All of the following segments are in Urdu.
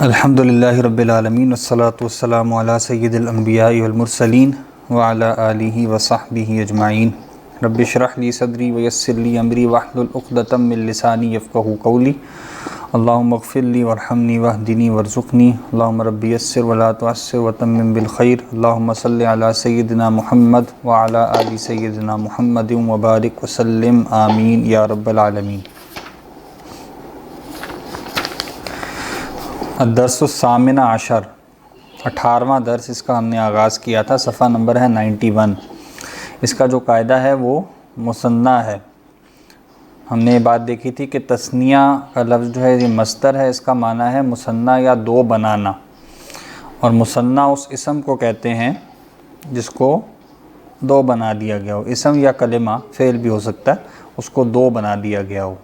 الحمدللہ رب العالمین والصلاة والسلام علی سید الانبیاء والمرسلین وعلی آلہ وصحبہ اجمعین۔ رب اشرح لی صدری ویسر لی امری واحلل عقدۃ من لسانی یفقہوا قولی۔ اللہم اغفر لی وارحمنی واہدنی وارزقنی، اللہم رب یسر ولا تعسر وتمم بالخیر۔ اللہم صلی علی سیدنا محمد وعلی آل سیدنا محمد وبارک وسلم، آمین یا رب العالمین۔ الدرس الثامن عشر، 18واں درس اس کا ہم نے آغاز کیا تھا، صفحہ نمبر ہے 91۔ اس کا جو قاعدہ ہے وہ مثنیٰ ہے۔ ہم نے یہ بات دیکھی تھی کہ تثنیہ کا لفظ جو ہے یہ مصدر ہے، اس کا معنی ہے مثنیٰ یا دو بنانا، اور مثنیٰ اس اسم کو کہتے ہیں جس کو دو بنا دیا گیا ہو۔ اسم یا کلمہ، فعل بھی ہو سکتا ہے، اس کو دو بنا دیا گیا ہو،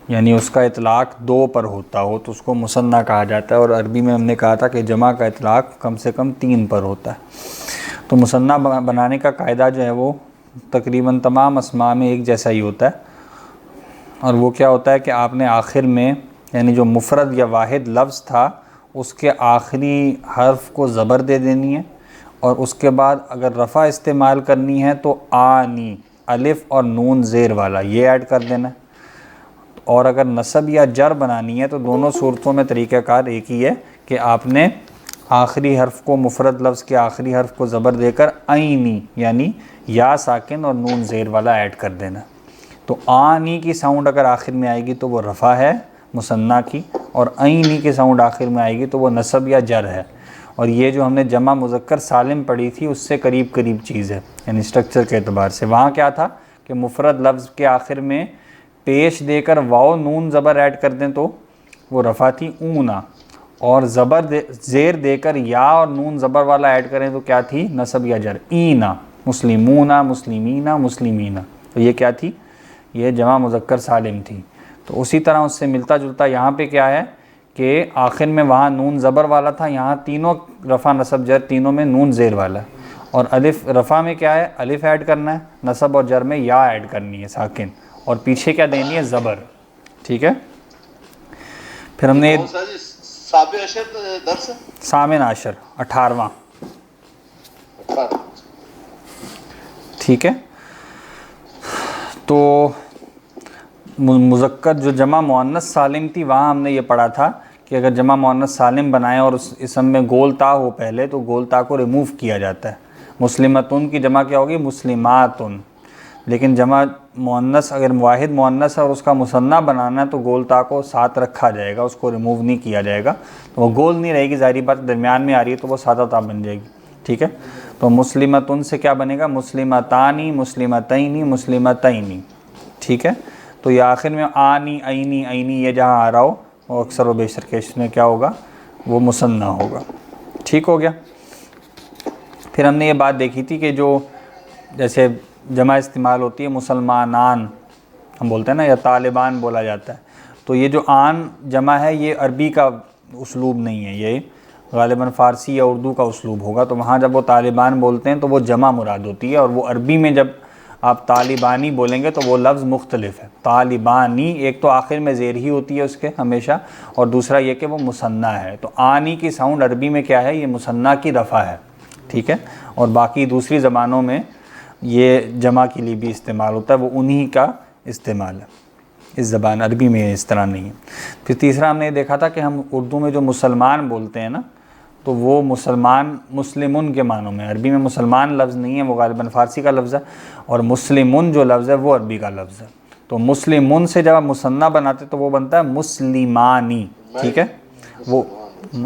یعنی اس کا اطلاق دو پر ہوتا ہو تو اس کو مثنیٰ کہا جاتا ہے، اور عربی میں ہم نے کہا تھا کہ جمع کا اطلاق کم سے کم 3 پر ہوتا ہے۔ تو مثنیٰ بنانے کا قاعدہ جو ہے وہ تقریباً تمام اسماء میں ایک جیسا ہی ہوتا ہے، اور وہ کیا ہوتا ہے کہ آپ نے آخر میں، یعنی جو مفرد یا واحد لفظ تھا اس کے آخری حرف کو زبر دے دینی ہے، اور اس کے بعد اگر رفع استعمال کرنی ہے تو آنی، الف اور نون زیر والا، یہ ایڈ کر دینا ہے، اور اگر نصب یا جر بنانی ہے تو دونوں صورتوں میں طریقہ کار ایک ہی ہے کہ آپ نے آخری حرف کو، مفرد لفظ کے آخری حرف کو زبر دے کر عینی یعنی یا ساکن اور نون زیر والا ایڈ کر دینا۔ تو آنی کی ساؤنڈ اگر آخر میں آئے گی تو وہ رفع ہے مثنیٰ کی، اور عینی کی ساؤنڈ آخر میں آئے گی تو وہ نصب یا جر ہے۔ اور یہ جو ہم نے جمع مذکر سالم پڑھی تھی اس سے قریب قریب چیز ہے، یعنی اسٹرکچر کے اعتبار سے۔ وہاں کیا تھا کہ مفرد لفظ کے آخر میں پیش دے کر واو نون زبر ایڈ کر دیں تو وہ رفع تھی اونا، اور زیر دے کر یا اور نون زبر والا ایڈ کریں تو کیا تھی؟ نصب یا جر، اینا، مسلمونا، مسلمینہ، مسلمینہ۔ تو یہ کیا تھی؟ یہ جمع مذکر سالم تھی۔ تو اسی طرح اس سے ملتا جلتا یہاں پہ کیا ہے کہ آخر میں وہاں نون زبر والا تھا، یہاں تینوں رفع نصب جر تینوں میں نون زیر والا ہے، اور الف رفع میں کیا ہے؟ الف ایڈ کرنا ہے، نصب اور جر میں یا ایڈ کرنی ہے ساکن، اور پیچھے کیا دینی ہے؟ زبر۔ ٹھیک ہے، پھر ہم نے ثامن عشر 18واں، ٹھیک ہے۔ تو مذکر جو جمع مؤنث سالم تھی وہاں ہم نے یہ پڑھا تھا کہ اگر جمع مؤنث سالم بنائیں اور اس اسم میں گول تا ہو پہلے تو گول تا کو ریموو کیا جاتا ہے۔ مسلمتن کی جمع کیا ہوگی؟ مسلماتن۔ لیکن جمع مؤنث اگر واحد مؤنث ہے اور اس کا مثنیٰ بنانا ہے تو گول تا کو ساتھ رکھا جائے گا، اس کو ریموو نہیں کیا جائے گا، تو وہ گول نہیں رہے گی، ظاہری بات درمیان میں آ رہی ہے تو وہ سادہ تا بن جائے گی۔ ٹھیک ہے، تو مسلمتن سے کیا بنے گا؟ مسلمتانی، مسلمتینی، مسلمتینی۔ ٹھیک ہے، تو یہ آخر میں آنی، عینی، عینی یہ جہاں آ رہا ہو وہ اکثر و بیشتر کیس میں کیا ہوگا؟ وہ مثنیٰ ہوگا۔ ٹھیک ہو گیا۔ پھر ہم نے یہ بات دیکھی تھی کہ جو جیسے جمع استعمال ہوتی ہے مسلمانان ہم بولتے ہیں نا، یا طالبان بولا جاتا ہے، تو یہ جو آن جمع ہے یہ عربی کا اسلوب نہیں ہے، یہ غالباً فارسی یا اردو کا اسلوب ہوگا۔ تو وہاں جب وہ طالبان بولتے ہیں تو وہ جمع مراد ہوتی ہے، اور وہ عربی میں جب آپ طالبانی بولیں گے تو وہ لفظ مختلف ہے۔ طالبانی ایک تو آخر میں زیر ہی ہوتی ہے اس کے ہمیشہ، اور دوسرا یہ کہ وہ مثنیٰ ہے۔ تو آنی کی ساؤنڈ عربی میں کیا ہے؟ یہ مثنیٰ کی رفع ہے۔ ٹھیک ہے، اور باقی دوسری زبانوں میں یہ جمع کے لیے بھی استعمال ہوتا ہے، وہ انہی کا استعمال ہے، اس زبان عربی میں اس طرح نہیں ہے۔ پھر تیسرا ہم نے یہ دیکھا تھا کہ ہم اردو میں جو مسلمان بولتے ہیں نا، تو وہ مسلمان مسلمن کے معنوں میں، عربی میں مسلمان لفظ نہیں ہے، وہ غالباً فارسی کا لفظ ہے، اور مسلمن جو لفظ ہے وہ عربی کا لفظ ہے۔ تو مسلمن سے جب آپ مثنیٰ بناتے تو وہ بنتا ہے مسلمانی۔ ٹھیک ہے، وہ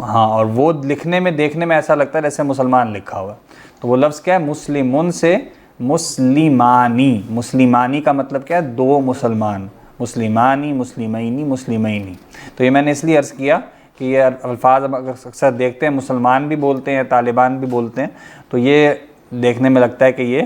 ہاں، اور وہ لکھنے میں دیکھنے میں ایسا لگتا ہے جیسے مسلمان لکھا ہوا ہے، تو وہ لفظ کیا ہے؟ مسلمن سے مسلمانی۔ مسلمانی کا مطلب کیا ہے؟ دو مسلمان، مسلمانی، مسلمینی، مسلمینی۔ تو یہ میں نے اس لیے عرض کیا کہ یہ الفاظ اکثر دیکھتے ہیں مسلمان بھی بولتے ہیں، طالبان بھی بولتے ہیں، تو یہ دیکھنے میں لگتا ہے کہ یہ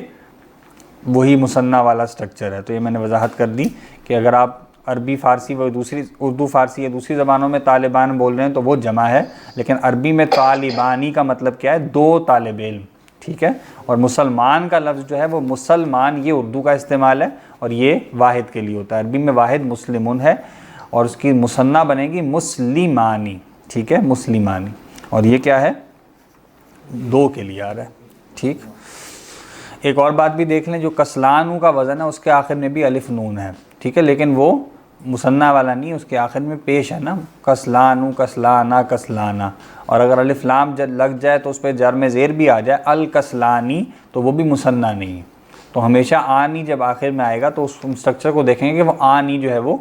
وہی مثنیٰ والا سٹرکچر ہے۔ تو یہ میں نے وضاحت کر دی کہ اگر آپ عربی فارسی و دوسری اردو فارسی یا دوسری زبانوں میں طالبان بول رہے ہیں تو وہ جمع ہے، لیکن عربی میں طالبانی کا مطلب کیا ہے؟ دو طالب علم، ٹھیک ہے. اور مسلمان کا لفظ جو ہے وہ مسلمان، یہ اردو کا استعمال ہے اور یہ واحد کے لیے ہوتا ہے. عربی میں واحد مسلمون ہے اور اس کی مثنیٰ بنے گی مسلمانی. ٹھیک ہے، مسلمانی. اور یہ کیا ہے؟ دو کے لیے آ رہا ہے. ٹھیک. ایک اور بات بھی دیکھ لیں، جو کسلانو کا وزن ہے اس کے آخر میں بھی الف نون ہے. ٹھیک ہے، لیکن وہ مثنیٰ والا نہیں، اس کے آخر میں پیش ہے نا، کسلانو، کسلانا، کسلانا. اور اگر الف لام لگ جائے تو اس پہ جر میں زیر بھی آ جائے، الکسلانی، تو وہ بھی مثنیٰ نہیں ہے. تو ہمیشہ آنی جب آخر میں آئے گا تو اس اسٹرکچر کو دیکھیں گے کہ وہ آنی جو ہے وہ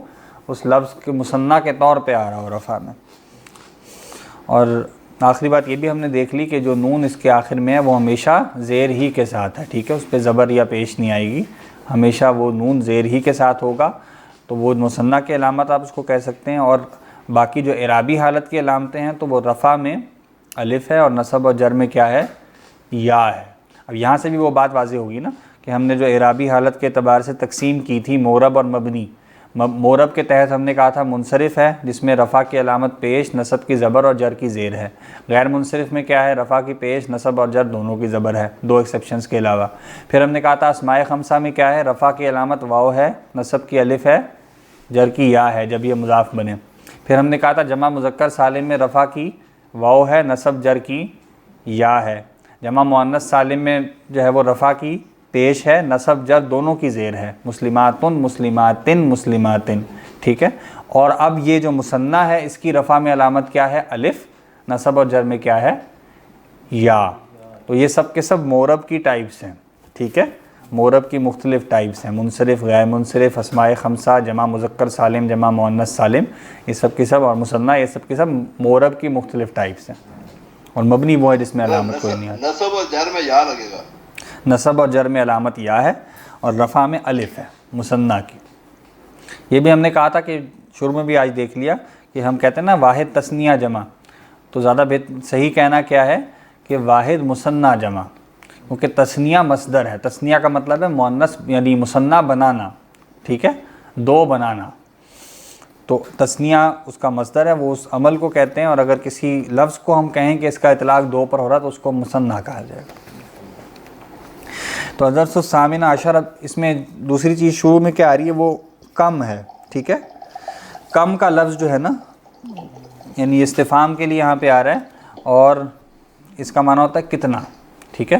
اس لفظ کے مثنیٰ کے طور پہ آ رہا ہو رفع میں. اور آخری بات یہ بھی ہم نے دیکھ لی کہ جو نون اس کے آخر میں ہے وہ ہمیشہ زیر ہی کے ساتھ ہے. ٹھیک ہے، اس پہ زبر یا پیش نہیں آئے گی، ہمیشہ وہ نون زیر ہی کے ساتھ ہوگا. تو وہ مثنیٰ کی علامت آپ اس کو کہہ سکتے ہیں. اور باقی جو اعرابی حالت کی علامتیں ہیں تو وہ رفع میں الف ہے اور نصب اور جر میں کیا ہے؟ یا ہے. اب یہاں سے بھی وہ بات واضح ہوگی نا کہ ہم نے جو اعرابی حالت کے اعتبار سے تقسیم کی تھی مورب اور مبنی. مورب کے تحت ہم نے کہا تھا منصرف ہے جس میں رفع کی علامت پیش، نصب کی زبر اور جر کی زیر ہے. غیر منصرف میں کیا ہے؟ رفع کی پیش، نصب اور جر دونوں کی زبر ہے، دو ایکسیپشنز کے علاوہ. پھر ہم نے کہا تھا اسماء خمسہ میں کیا ہے؟ رفع کی علامت واو ہے، نصب کی الف ہے، جر کی یا ہے جب یہ مضاف بنے. پھر ہم نے کہا تھا جمع مذکر سالم میں رفع کی واو ہے، نصب جر کی یا ہے. جمع مؤنث سالم میں جو ہے وہ رفع کی پیش ہے، نصب جر دونوں کی زیر ہے، مسلماتن، مسلماتن، مسلماتن. ٹھیک ہے. اور اب یہ جو مثنیٰ ہے اس کی رفع میں علامت کیا ہے؟ الف، نصب اور جر میں کیا ہے؟ یا. تو یہ سب کے سب مورب کی ٹائپس ہیں. ٹھیک ہے، مورب کی مختلف ٹائپس ہیں، منصرف، غیر منصرف، اسماء خمسہ، جمع مذکر سالم، جمع مؤنث سالم، یہ سب کی سب، اور مثنیٰ، یہ سب کی سب مورب کی مختلف ٹائپس ہیں. اور مبنی وہ ہے جس میں علامت کوئی نہیں آتی. نصب اور جر میں یا لگے گا. نصب اور جر میں علامت یا ہے اور رفع میں الف ہے مثنیٰ کی. یہ بھی ہم نے کہا تھا کہ شروع میں بھی آج دیکھ لیا کہ ہم کہتے ہیں نا واحد تثنیہ جمع، تو زیادہ صحیح کہنا کیا ہے کہ واحد مثنیٰ جمع، کیونکہ تثنیہ مصدر ہے. تثنیہ کا مطلب ہے مؤنث یعنی مثنیٰ بنانا. ٹھیک ہے، دو بنانا. تو تثنیہ اس کا مصدر ہے، وہ اس عمل کو کہتے ہیں. اور اگر کسی لفظ کو ہم کہیں کہ اس کا اطلاق دو پر ہو رہا تو اس کو مثنیٰ کہا جائے گا. تو الدرس الثامن عشر، اب اس میں دوسری چیز شروع میں کیا آ رہی ہے وہ کم ہے. ٹھیک ہے، کم کا لفظ جو ہے نا یعنی استفہام کے لیے یہاں پہ آ رہا ہے اور اس کا معنی ہوتا ہے کتنا. ٹھیک ہے،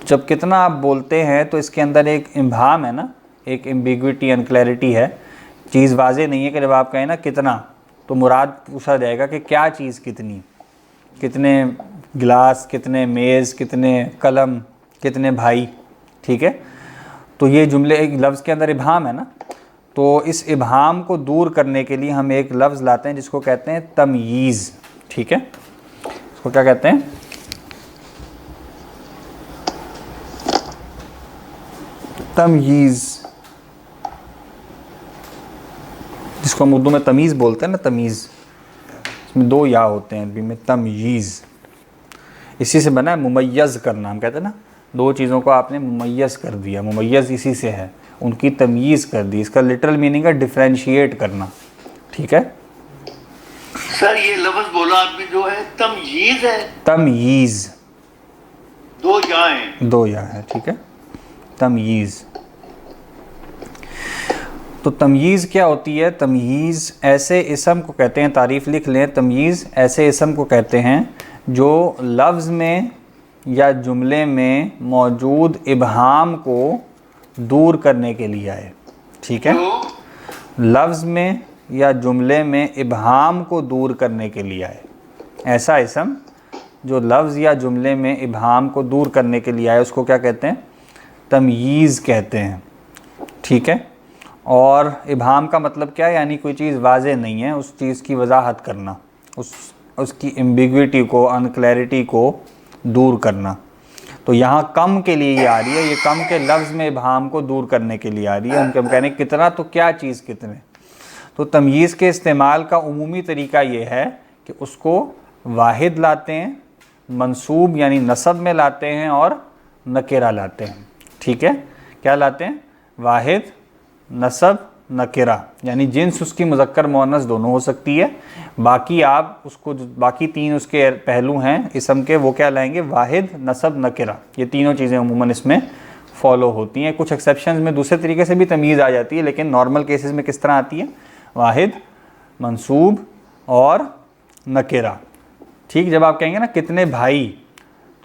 جب کتنا آپ بولتے ہیں تو اس کے اندر ایک ابہام ہے نا، ایک ایمبیگوٹی، انکلیئرٹی ہے، چیز واضح نہیں ہے. کہ جب آپ کہیں نا کتنا تو مراد پوچھا جائے گا کہ کیا چیز کتنی، کتنے گلاس، کتنے میز، کتنے قلم، کتنے بھائی. ٹھیک ہے، تو یہ جملے ایک لفظ کے اندر ابہام ہے نا. تو اس ابہام کو دور کرنے کے لیے ہم ایک لفظ لاتے ہیں جس کو کہتے ہیں تمییز. ٹھیک ہے، اس کو کیا کہتے ہیں؟ تمییز، جس کو ہم اردو میں تمیز بولتے ہیں نا، تمیز. اس میں دو یا ہوتے ہیں عربی میں، تمییز. اسی سے بنا ہے ممیز کرنا. ہم کہتے ہیں نا دو چیزوں کو آپ نے ممیز کر دیا، ممیز اسی سے ہے، ان کی تمییز کر دی. اس کا لٹرل میننگ ہے ڈفرینشیٹ کرنا. ٹھیک ہے سر، یہ لفظ بولا آپ نے جو ہے تمییز ہے، تمییز، دو یا ہیں، دو یا ہے. ٹھیک ہے، تمییز. تو تمییز کیا ہوتی ہے؟ تمییز ایسے اسم کو کہتے ہیں، تعریف لکھ لیں. تمییز ایسے اسم کو کہتے ہیں جو لفظ میں یا جملے میں موجود ابہام کو دور کرنے کے لیے آئے. ٹھیک ہے، لفظ میں یا جملے میں ابہام کو دور کرنے کے لیے آئے. ایسا اسم جو لفظ یا جملے میں ابہام کو دور کرنے کے لیے آئے اس کو کیا کہتے ہیں؟ تمییز کہتے ہیں. ٹھیک ہے، اور ابہام کا مطلب کیا ہے؟ یعنی کوئی چیز واضح نہیں ہے، اس چیز کی وضاحت کرنا، اس کی ایمبیگوٹی کو، انکلیئرٹی کو دور کرنا. تو یہاں کم کے لیے یہ آ رہی ہے، یہ کم کے لفظ میں ابہام کو دور کرنے کے لیے آ رہی ہے. ہم کہہ رہے ہیں کتنا، تو کیا چیز کتنے. تو تمییز کے استعمال کا عمومی طریقہ یہ ہے کہ اس کو واحد لاتے ہیں، منصوب یعنی نصب میں لاتے ہیں، اور نکرہ لاتے ہیں. ٹھیک ہے، کیا لاتے ہیں؟ واحد، نصب، نکرہ، یعنی جنس اس کی مذکر مؤنث دونوں ہو سکتی ہے، باقی آپ اس کو باقی تین اس کے پہلو ہیں اسم کے، وہ کیا لائیں گے؟ واحد، نصب، نکرہ، یہ تینوں چیزیں عموماً اس میں فالو ہوتی ہیں۔ کچھ ایکسیپشنز میں دوسرے طریقے سے بھی تمییز آ جاتی ہے، لیکن نارمل کیسز میں کس طرح آتی ہے؟ واحد، منصوب اور نکرہ۔ ٹھیک، جب آپ کہیں گے نا کتنے بھائی،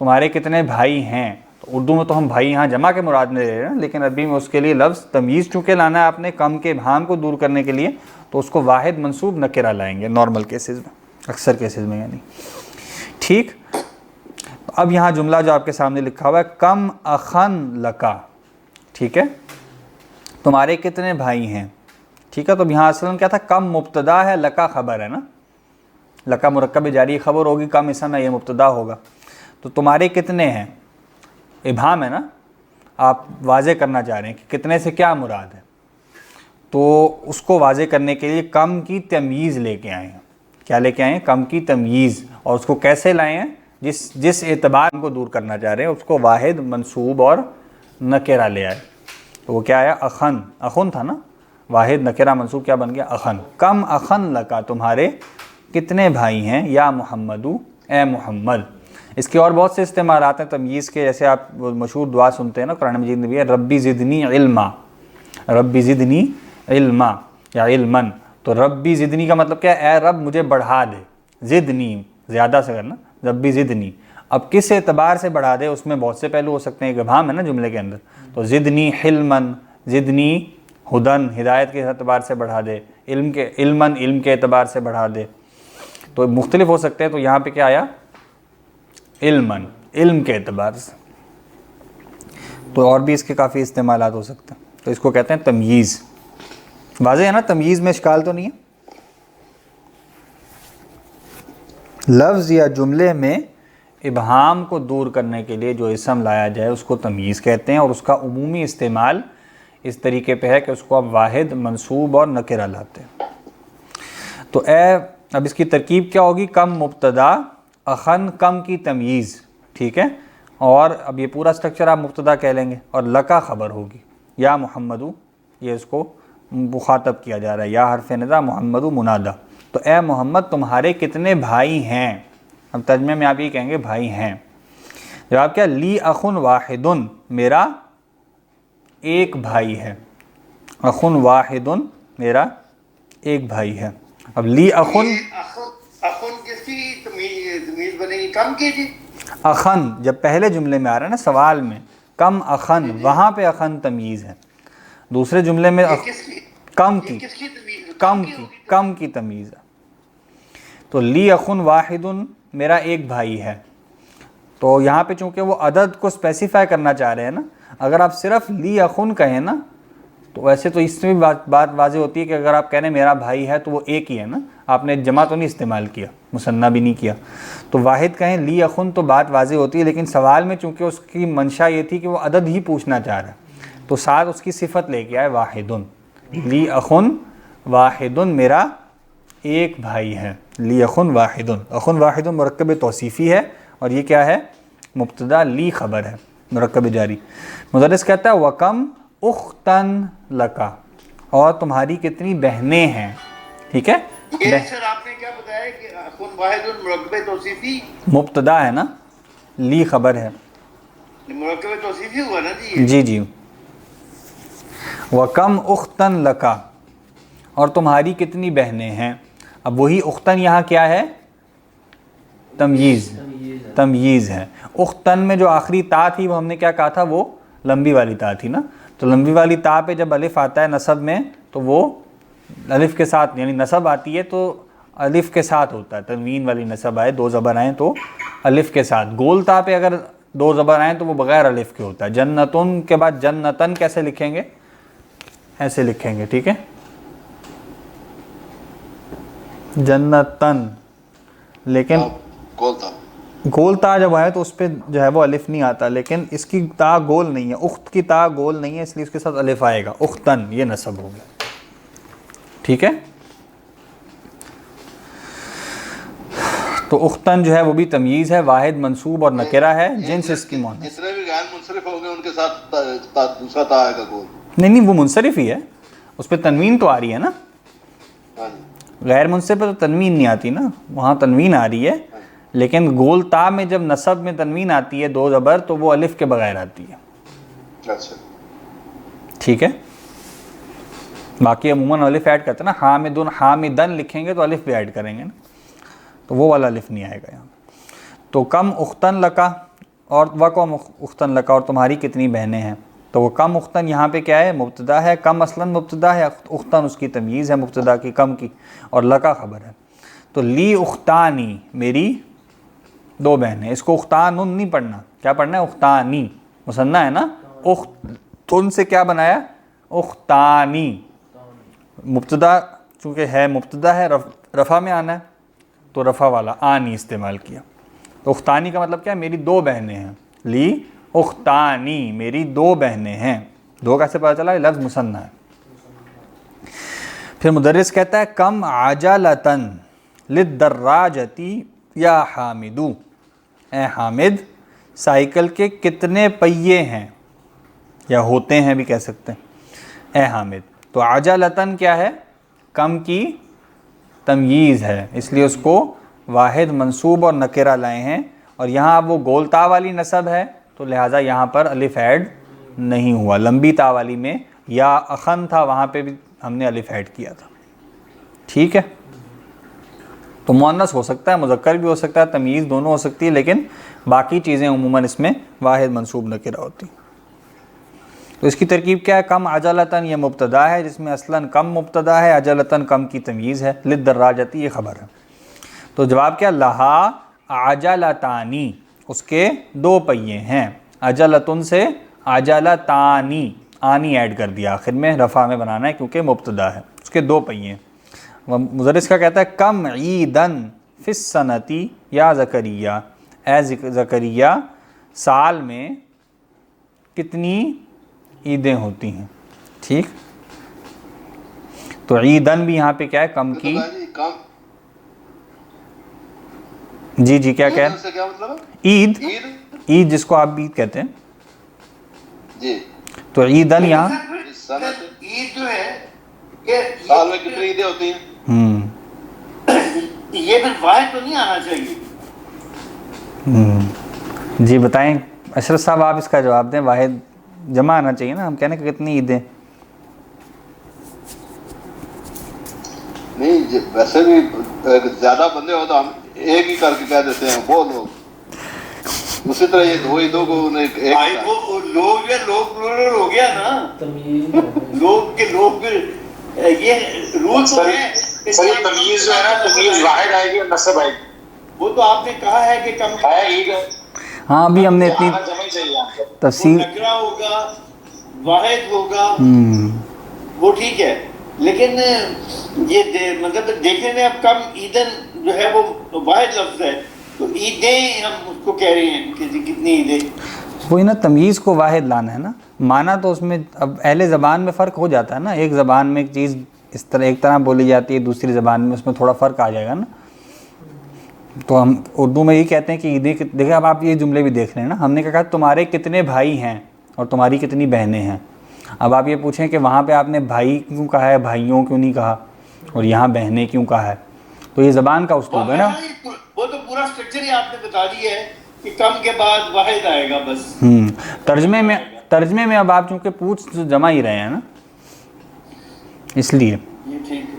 تمہارے کتنے بھائی ہیں، تو اردو میں تو ہم بھائی یہاں جمع کے مراد میں لے رہے ہیں، لیکن عربی میں اس کے لیے لفظ تمییز چونکہ لانا ہے آپ نے کم کے ابہام کو دور کرنے کے لیے، تو اس کو واحد، منصوب، نکرہ لائیں گے نارمل کیسز میں، اکثر کیسز میں یعنی۔ ٹھیک، اب یہاں جملہ جو آپ کے سامنے لکھا ہوا ہے کم اخن لکا، ٹھیک ہے، تمہارے کتنے بھائی ہیں، ٹھیک ہے، تو یہاں اصلاً کیا تھا؟ کم مبتدا ہے، لکا خبر ہے نا، لکا مرکب جاری خبر ہوگی، کم اسم ہے، یہ مبتدا ہوگا، تو تمہارے کتنے ہیں، ابہام ہے نا، آپ واضح کرنا چاہ رہے ہیں کہ کتنے سے کیا مراد ہے، تو اس کو واضح کرنے کے لیے کم کی تمییز لے کے آئے ہیں۔ کیا لے کے آئے ہیں؟ کم کی تمییز، اور اس کو کیسے لائے ہیں؟ جس اعتبار کو دور کرنا چاہ رہے ہیں اس کو واحد، منصوب اور نکرہ لے آئے، تو وہ کیا آیا؟ اخن، اخن تھا نا، واحد، نکرہ، منصوب، کیا بن گیا؟ اخن۔ کم اخن لکا، تمہارے کتنے بھائی ہیں، یا محمدو، اے محمد۔ اس کے اور بہت سے استعمالات ہیں تمییز کے، جیسے آپ مشہور دعا سنتے ہیں نا قرآن مجید میں بھی ہے، ربی زدنی علما، ربی زدنی علما یا علمن، تو ربی زدنی کا مطلب کیا ہے؟ اے رب مجھے بڑھا دے، زدنی زیادہ سے کرنا، ربی زدنی، اب کس اعتبار سے بڑھا دے، اس میں بہت سے پہلو ہو سکتے ہیں، ایک ابہام ہے نا جملے کے اندر، تو زدنی حلمن، زدنی ہدن، ہدایت کے اعتبار سے بڑھا دے، علم کے، علمن، علم کے اعتبار سے بڑھا دے، تو مختلف ہو سکتے ہیں، تو یہاں پہ کیا آیا؟ علمن، علم کے اعتبار سے، تو اور بھی اس کے کافی استعمالات ہو سکتے ہیں، تو اس کو کہتے ہیں تمییز۔ واضح ہے نا، تمییز میں اشکال تو نہیں ہے؟ لفظ یا جملے میں ابہام کو دور کرنے کے لیے جو اسم لایا جائے اس کو تمییز کہتے ہیں، اور اس کا عمومی استعمال اس طریقے پہ ہے کہ اس کو آپ واحد، منصوب اور نکرہ لاتے ہیں۔ تو اب اس کی ترکیب کیا ہوگی؟ کم مبتدا، اخن، کم کی تمییز، ٹھیک ہے، اور اب یہ پورا سٹرکچر آپ مبتدا کہہ لیں گے، اور لکا خبر ہوگی، یا محمدو، یہ اس کو مخاطب کیا جا رہا ہے، یا حرف ندا، محمدو منادا، تو اے محمد تمہارے کتنے بھائی ہیں، اب ترجمے میں آپ یہ کہیں گے بھائی ہیں، جواب کیا؟ لی اخن واحدن، میرا ایک بھائی ہے، اخن واحدن، میرا ایک بھائی ہے۔ اب لی اخن، اخن کس کی تمییز بنے گی؟ کم کی جی؟ اخن جب پہلے جملے میں آ رہا ہے نا سوال میں، کم اخن، وہاں پہ اخن تمییز ہے، دوسرے جملے میں کم کی، کس کی تمییز؟ کم کی تمییز ہے، تو لی اخن واحدن، میرا ایک بھائی ہے، تو یہاں پہ چونکہ وہ عدد کو اسپیسیفائی کرنا چاہ رہے ہیں نا، اگر آپ صرف لی اخن کہیں نا، تو ویسے تو اس میں بھی بات واضح ہوتی ہے کہ اگر آپ کہہ رہے ہیں میرا بھائی ہے تو وہ ایک ہی ہے نا، آپ نے جمع تو نہیں استعمال کیا، مثنیٰ بھی نہیں کیا، تو واحد کہیں لی اخن تو بات واضح ہوتی ہے، لیکن سوال میں چونکہ اس کی منشا یہ تھی کہ وہ عدد ہی پوچھنا چاہ رہا ہے، تو ساتھ اس کی صفت لے کے آئے واحدن، لی اخن واحدن، میرا ایک بھائی ہے، لی اخن واحدن، اخن واحدن مرکب توصیفی ہے، اور یہ کیا ہے؟ مبتدا، لی خبر ہے، مرکب جاری۔ مدرس کہتا ہے وَكَمْ أُخْتًا لَكَ، اور تمہاری کتنی بہنیں ہیں، ٹھیک ہے، یہ سر آپ نے کیا بتایا کہ اخن واحد مرکب توصیفی مبتدا ہے نا، لی خبر ہے، مرکب توصیفی ہوا نا جی؟ جی جی، وَكَمْ أُخْتًا لَكَ، اور تمہاری کتنی بہنیں ہیں، اب وہی اختن یہاں کیا ہے؟ تمییز ہے۔ اختن میں جو آخری تا تھی وہ ہم نے کیا کہا تھا؟ وہ لمبی والی تا تھی نا، تو لمبی والی تا پہ جب الف آتا ہے نصب میں تو وہ الف کے ساتھ، یعنی نصب آتی ہے تو الف کے ساتھ ہوتا ہے، تنوین والی نصب آئے، دو زبر آئیں تو الف کے ساتھ۔ گول تا پہ اگر دو زبر آئیں تو وہ بغیر الف کے ہوتا ہے۔ جنتن کے بعد جنتن کیسے لکھیں گے؟ ایسے لکھیں گے، ٹھیک ہے، جنتن، لیکن گول تا جب آئے تو اس پہ جو ہے وہ الف نہیں آتا، لیکن اس کی تا گول نہیں ہے، اخت کی تا گول نہیں ہے، اس لیے اس کے ساتھ الف آئے گا، اختن، یہ نصب ہو گیا، ٹھیک ہے، تو اختن جو ہے وہ بھی تمییز ہے، واحد، منصوب اور نکرہ ہے، جنس اس کی مؤنث۔ جتنے بھی غیر منصرف ہوں گے ان کے ساتھ دوسرا تا آئے گا گول؟ نہیں وہ منصرف ہی ہے، اس پہ تنوین تو آ رہی ہے نا, ہاں جی غیر منصب پہ تو تنوین نہیں آتی نا, وہاں تنوین آ رہی ہے, لیکن گول تا میں جب نصب میں تنوین آتی ہے 2 زبر تو وہ الف کے بغیر آتی ہے. اچھا ٹھیک ہے, باقی عموماً الف ایڈ کرتے ہیں نا, حامدن حامدن لکھیں گے تو الف بھی ایڈ کریں گے نا, تو وہ والا الف نہیں آئے گا یہاں. تو کم اختن لکا اور وکم اختن لکا, اور تمہاری کتنی بہنیں ہیں. تو وہ کم اختن یہاں پہ کیا ہے, مبتدا ہے, کم اصلاً مبتدا ہے, اختن اس کی تمییز ہے مبتدا کی کم کی, اور لکا خبر ہے. تو لی اختانی میری 2 بہنیں, اس کو اختانن نہیں پڑھنا, کیا پڑھنا ہے اختانی, مثنیٰ ہے نا, اختن سے کیا بنایا اختانی, مبتدا چونکہ ہے مبتدا ہے رفع میں آنا ہے تو رفع والا آنی استعمال کیا. تو اختانی کا مطلب کیا ہے, میری 2 بہنیں ہیں, لی اختانی میری 2 بہنیں ہیں. 2 کیسے پتہ چلا, لفظ مثنیٰ ہے. پھر مدرس کہتا ہے کم عجلتن للدراجتی یا حامدو, اے حامد سائیکل کے کتنے پہیے ہیں, یا ہوتے ہیں بھی کہہ سکتے ہیں, اے حامد. تو عجلتن کیا ہے, کم کی تمییز ہے, اس لیے اس کو واحد منصوب اور نکرہ لائے ہیں, اور یہاں اب وہ گول تا والی نصب ہے تو لہٰذا یہاں پر الف ایڈ نہیں ہوا. لمبی تا والی میں یا اخن تھا وہاں پہ بھی ہم نے الف ایڈ کیا تھا. ٹھیک ہے, تو مؤنث ہو سکتا ہے, مذکر بھی ہو سکتا ہے, تمییز دونوں ہو سکتی ہے, لیکن باقی چیزیں عموماً اس میں واحد منصوب نکرہ ہوتی. تو اس کی ترکیب کیا ہے, کم عجلتن یہ مبتدا ہے جس میں اصلاً کم مبتدا ہے, عجلتن کم کی تمییز ہے, للدراجتی یہ خبر ہے. تو جواب کیا, لہا عجلتانی اس کے 2 پہیے ہیں, عجلتن سے عجلتانی آنی ایڈ کر دیا آخر میں, رفع میں بنانا ہے کیونکہ مبتدا ہے, اس کے 2 پہیے. مدرس کا کہتا ہے کم عیدن فی السنتی یا زکریہ, اے زکریہ سال میں کتنی عیدیں ہوتی ہیں. ٹھیک, تو عیدن بھی یہاں پہ کیا ہے, کم کی. جی جی کیا کہہ, سے کیا مطلب ہے, عید, عید عید جس کو آپ عید کہتے ہیں, جی, تو عیدن یہاں عید جو ہے یہ سال میں کتنی عیدیں ہوتی ہیں, یہ پھر واحد تو نہیں آنا چاہیے. جی بتائیں اشرف صاحب, آپ اس کا جواب دیں. واحد جمع آنا چاہیے نا, ہم کہنے کہ کتنی عیدیں. نہیں ویسے بھی زیادہ بندے ہو تو ہم ایک ہی کر کے کہہ دیتے ہیں وہ لوگ, اسی طرح یہ 2 عیدوں کو ایک لوگ پلورل ہو گیا نا, لوگ کے لوگ یہ رول تو ہے. یہ تمیز جو ہے نا, تمیز واحد آئے گی اور نصب آئے گی. وہ تو آپ نے کہا ہے کہ کم ہے عید, ہاں ابھی ہم نے اتنی جمع ہی چاہیے آپ کو. تفصیل, نکرہ ہوگا واحد ہوگا وہ ٹھیک ہے, لیکن یہ مطلب دیکھنے میں اب کم عیدن جو ہے وہ واحد لفظ ہے, تو عیدیں ہم اس کو کہہ رہے ہیں کہ کتنی عیدیں. وہی نا, تمیز کو واحد لانا ہے نا, معنی تو اس میں اب اہل زبان میں فرق ہو جاتا ہے نا, ایک زبان میں ایک چیز اس طرح ایک طرح بولی جاتی ہے, دوسری زبان میں اس میں تھوڑا فرق آ جائے گا نا. تو ہم اردو میں یہ کہتے ہیں کہ عیدیں, دیکھیں اب آپ یہ جملے بھی دیکھ رہے ہیں نا, ہم نے کہا تمہارے کتنے بھائی ہیں اور تمہاری کتنی بہنیں ہیں. اب آپ یہ پوچھیں کہ وہاں پہ آپ نے بھائی کیوں کہا ہے, بھائیوں کیوں نہیں کہا, اور یہاں بہنیں کیوں کہا ہے, تو یہ زبان کا اسلوب ہے نا. وہ تو پورا اسٹرکچر ہی آپ نے بتا دیا ہے کہ کم کے بعد واحد آئے گا بس. ترجمے میں اب آپ چونکہ پوچھ جمع ہی رہے ہیں نا, اس لیے یہ ٹھیک ہے.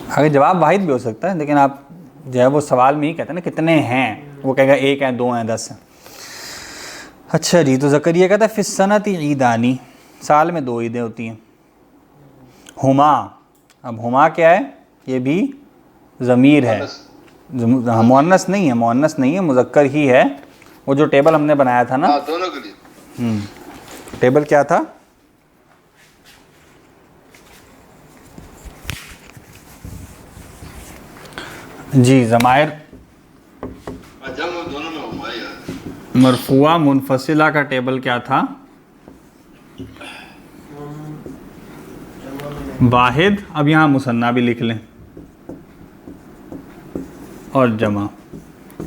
اگر جواب واحد بھی ہو سکتا ہے, لیکن آپ جو ہے وہ سوال میں ہی کہتے ہیں نا کتنے ہیں, وہ کہے گا 1 ہیں 2 ہیں 10 ہیں. اچھا جی, تو زکریا کہتا ہے فی السنۃ عیدانی, سال میں 2 عیدیں ہوتی ہیں. ہما, اب ہما کیا ہے, یہ بھی ضمیر ہے, مؤنث نہیں ہے, مؤنث نہیں ہے, مذکر ہی ہے. وہ جو ٹیبل ہم نے بنایا تھا نا, دونوں کے لیے ٹیبل کیا تھا, جی ضمائر دونوں میں ہوا یار, مرفوعہ منفصلہ کا ٹیبل کیا تھا, واحد, اب یہاں مثنیٰ بھی لکھ لیں, اور جمع.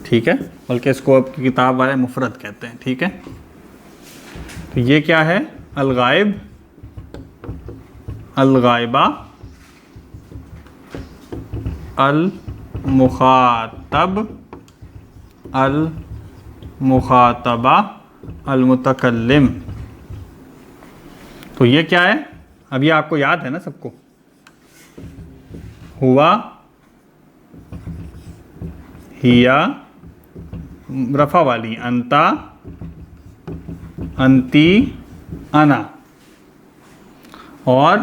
ٹھیک ہے, بلکہ اس کو اب کتاب والے مفرد کہتے ہیں. ٹھیک ہے, تو یہ کیا ہے, الغائب الغائبہ، المخاطب، المخاطبہ، المتکلم. تو یہ کیا ہے؟ اب یہ آپ کو یاد ہے نا سب کو. ہوا، ہیا رفع والی، انتا، انتی، انا. اور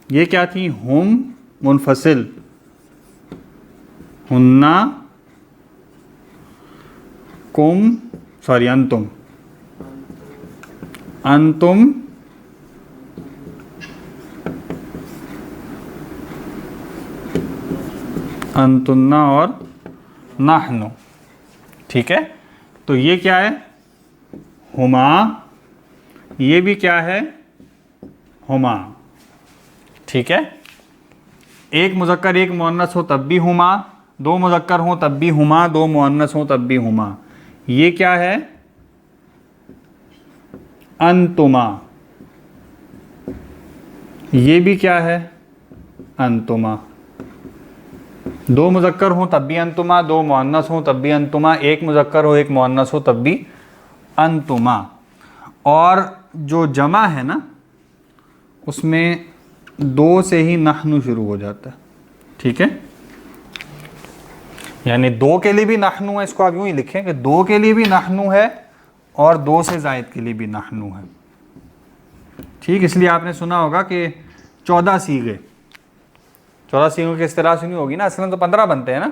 یہ کیا تھی؟ ہم منفصل، ہننا، کم، سوری انتم، انتم، انتنا اور نحنو. ٹھیک ہے. تو یہ کیا ہے؟ ہما. یہ بھی کیا ہے؟ ہما. ٹھیک ہے. ایک مذکر ایک مؤنث ہو تب بھی ہما، دو مذکر ہوں تب بھی ہما، دو مؤنث ہوں تب بھی ہما. یہ کیا ہے؟ انتما. یہ بھی کیا ہے؟ انتما. دو مذکر ہوں تب بھی انتما، دو مؤنث ہوں تب بھی انتما، ایک مذکر ہو ایک مؤنث ہو تب بھی انتما. اور جو جمع ہے نا اس میں دو سے ہی نحنو شروع ہو جاتا ہے. ٹھیک ہے. یعنی دو کے لیے بھی نحنو ہے، اس کو آپ یوں ہی لکھیں کہ دو کے لیے بھی نحنو ہے اور دو سے زائد کے لیے بھی نحنو ہے. ٹھیک. اس لیے آپ نے سنا ہوگا کہ 14 صیغے، 14 صیغوں کی اصطلاح سنی ہوگی نا. اصل میں تو 15 بنتے ہیں نا،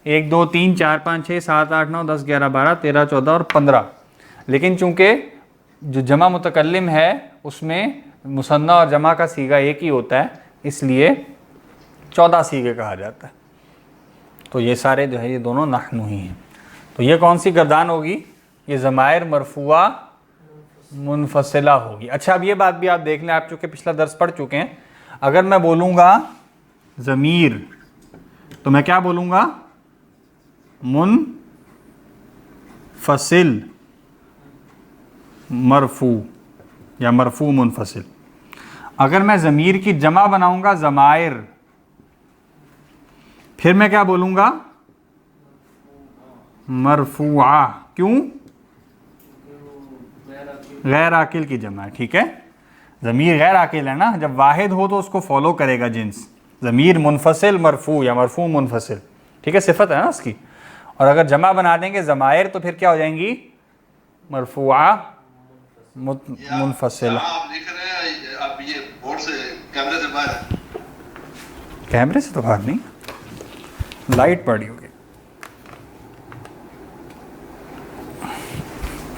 1 2 3 4 5 6 7 8 9 10 11 12 13 14 اور 15. لیکن چونکہ جو جمع متکلم ہے اس میں مثنیٰ اور جمع کا صیغہ ایک ہی ہوتا ہے، اس لیے 14 صیغے کہا جاتا ہے. تو یہ سارے جو ہے یہ دونوں نحنو ہی ہیں. تو یہ کون سی گردان ہوگی؟ یہ ضمائر مرفوعہ منفصلہ ہوگی. اچھا اب یہ بات بھی آپ دیکھ لیں، آپ چونکہ پچھلا درس پڑھ چکے ہیں. اگر میں بولوں گا ضمیر تو میں کیا بولوں گا؟ منفصل مرفوع یا مرفوع منفصل. اگر میں ضمیر کی جمع بناؤں گا ضمائر، پھر میں کیا بولوں گا؟ مرفوعہ. کیوں؟ غیر عاقل کی جمع ہے. ٹھیک ہے. ضمیر غیر عاقل ہے نا، جب واحد ہو تو اس کو فالو کرے گا جنس. ضمیر منفصل مرفوع یا مرفوع منفصل. ٹھیک ہے، صفت ہے نا اس کی. اور اگر جمع بنا دیں گے ضمائر تو پھر کیا ہو جائیں گی؟ مرفوعہ منفصلہ. آپ لکھ رہے ہیں اب یہ بورڈ سے کیمرے سے باہر؟ کیمرے سے تو باہر نہیں، لائٹ پڑی ہوگی.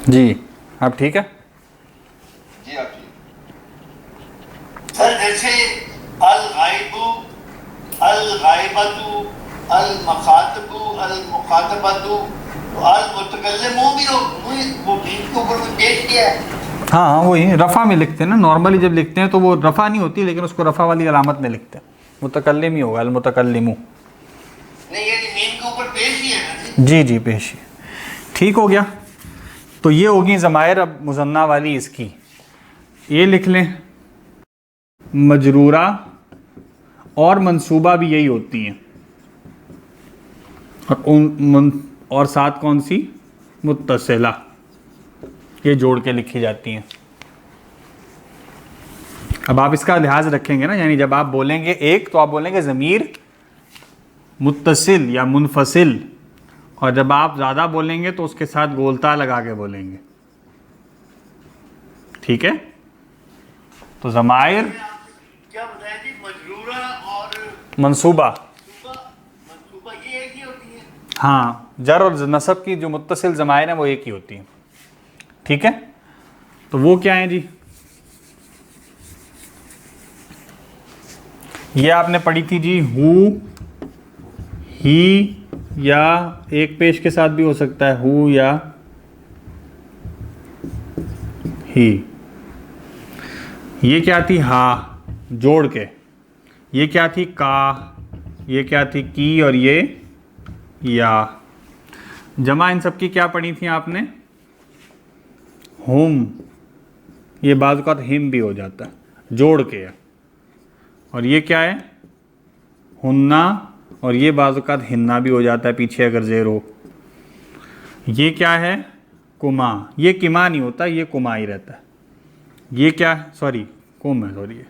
جی اب ٹھیک ہے. جی آپ جی. سر جیسے الغائب، الغائبۃ، المخاطب، المخاطبۃ، المتکلم بھی وہ دین کے اوپر میں پیش کیا ہے. ہاں وہی رفع میں لکھتے ہیں نا. نارملی جب لکھتے ہیں تو وہ رفع نہیں ہوتی، لیکن اس کو رفع والی علامت میں لکھتے ہیں. متکلم ہی ہوگا، المتکلم. نہیں یعنی مین کے اوپر پیش ہی ہے نا. جی جی پیش ہی. ٹھیک ہو گیا. تو یہ ہوگی ضمائر اب مثنیٰ والی اس کی. یہ لکھ لیں مجرورہ اور منصوبہ بھی یہی ہوتی ہیں. اور ساتھ کون سی؟ متصلہ. یہ جوڑ کے لکھی جاتی ہیں. اب آپ اس کا لحاظ رکھیں گے نا، یعنی جب آپ بولیں گے ایک تو آپ بولیں گے ضمیر متصل یا منفصل، اور جب آپ زیادہ بولیں گے تو اس کے ساتھ گولتا لگا کے بولیں گے. ٹھیک ہے. تو ضمائر کیا بتایا جی؟ مجرورہ اور منصوبہ، منصوبہ یہ ایک ہی ہوتی ہے. ہاں جر اور نصب کی جو متصل ضمائر ہیں وہ ایک ہی ہوتی ہیں. ٹھیک ہے. تو وہ کیا ہیں جی؟ یہ آپ نے پڑھی تھی جی ہو، ہی، یا ایک پیش کے ساتھ بھی ہو سکتا ہے ہو یا ہی. یہ کیا تھی؟ ہا جوڑ کے. یہ کیا تھی؟ کا. یہ کیا تھی؟ کی. اور یہ یا. جمع ان سب کی کیا پڑھی تھی آپ نے؟ ہم. یہ بعض اوقات ہم بھی ہو جاتا ہے، جوڑ کے. اور یہ کیا ہے ہننا، اور یہ بعض اوقات ہننا بھی ہو جاتا ہے پیچھے اگر زیر ہو. یہ کیا ہے کما، یہ کما نہیں ہوتا، یہ کما ہی رہتا ہے. یہ کیا ہے سوری کم ہے، سوری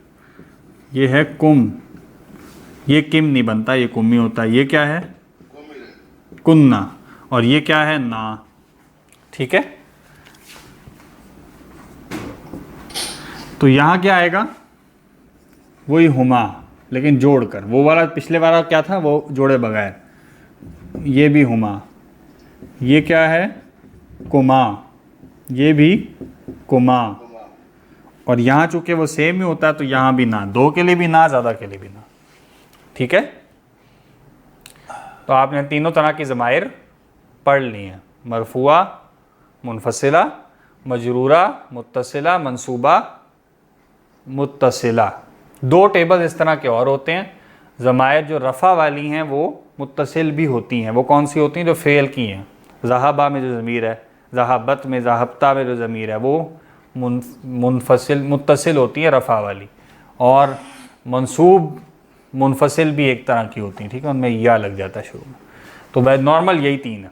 یہ ہے کم، یہ کم نہیں بنتا، یہ کم ہی ہوتا ہے. یہ کیا ہے کننا، اور یہ کیا ہے نا. ٹھیک ہے، تو یہاں کیا آئے گا وہی ہما لیکن جوڑ کر. وہ والا پچھلے والا کیا تھا وہ جوڑے بغیر. یہ بھی ہما، یہ کیا ہے کما، یہ بھی کما. اور یہاں چونکہ وہ سیم ہی ہوتا ہے تو یہاں بھی نہ، دو کے لیے بھی نہ، زیادہ کے لیے بھی نہ. ٹھیک ہے، تو آپ نے تینوں طرح کی ضمائر پڑھ لی ہیں، مرفوعہ، منفصلہ، مجرورہ، متصلہ، منصوبہ، متصلہ. دو ٹیبل اس طرح کے اور ہوتے ہیں. ضمائر جو رفع والی ہیں وہ متصل بھی ہوتی ہیں. وہ کون سی ہوتی ہیں؟ جو فعل کی ہیں. ذہبہ میں جو ضمیر ہے، ذہبت میں، ذہبتہ میں جو ضمیر ہے وہ متصل ہوتی ہیں رفع والی. اور منصوب منفصل بھی ایک طرح کی ہوتی ہیں. ٹھیک ہے، ان میں یا لگ جاتا ہے شروع میں. تو نارمل یہی تین ہے.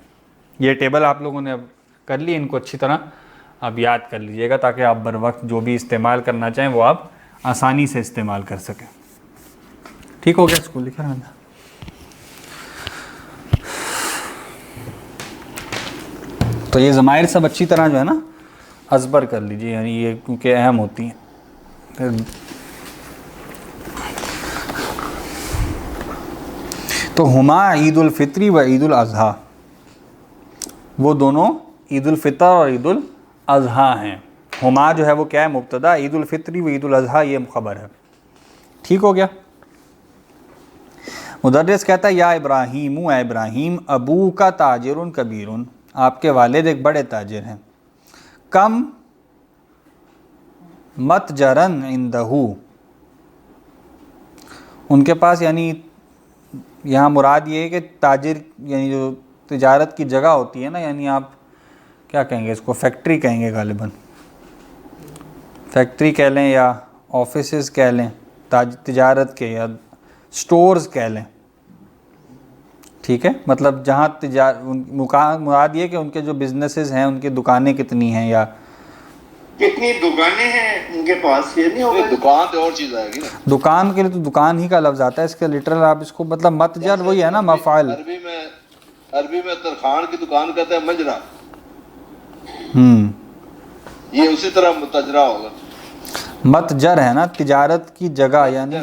یہ ٹیبل آپ لوگوں نے اب کر لی، ان کو اچھی طرح اب یاد کر لیجئے گا تاکہ آپ بر وقت جو بھی استعمال کرنا چاہیں وہ آپ آسانی سے استعمال کر سکیں. ٹھیک ہو گیا؟ اسکول لکھا ہے نا. تو یہ ضمائر سب اچھی طرح جو ہے نا ازبر کر لیجئے، یعنی یہ کیونکہ اہم ہوتی ہیں. تو ہما عید الفطری و عید الاضحیٰ، وہ دونوں عید الفطر اور عید الاضحیٰ ہیں. ہما جو ہے وہ کیا ہے مبتدا، عید الفطری و عید الاضحیٰ یہ خبر ہے. ٹھیک ہو گیا. مدرس کہتا ہے یا ابراہیم، اے ابراہیم، ابو کا تاجر کبیر، آپ کے والد ایک بڑے تاجر ہیں. کم متجرن عندہ، ان کے پاس، یعنی یہاں مراد یہ ہے کہ تاجر یعنی جو تجارت کی جگہ ہوتی ہے نا، یعنی آپ کیا کہیں گے اس کو، فیکٹری کہیں گے غالباً، فیکٹری کہہ لیں یا آفیسز کہہ لیں تجارت کے، یا سٹورز کہہ لیں. ٹھیک ہے، مطلب جہاں مراد یہ کہ ان کے جو بزنسز ہیں ان کی دکانیں کتنی ہیں یا کتنی دکانیں ہیں ان کے پاس. یہ نہیں ہوگا دکان تو اور چیز آئے گی نا. دکان کے لیے تو دکان ہی کا لفظ آتا ہے، اس کے لٹرل آپ اس کو مطلب متجر وہی ہے نا مفعول. عربی میں ترخان کی دکان کہتے ہیں مجرا، یہ اسی طرح متجرہ ہوگا. متجر ہے نا تجارت کی جگہ، یعنی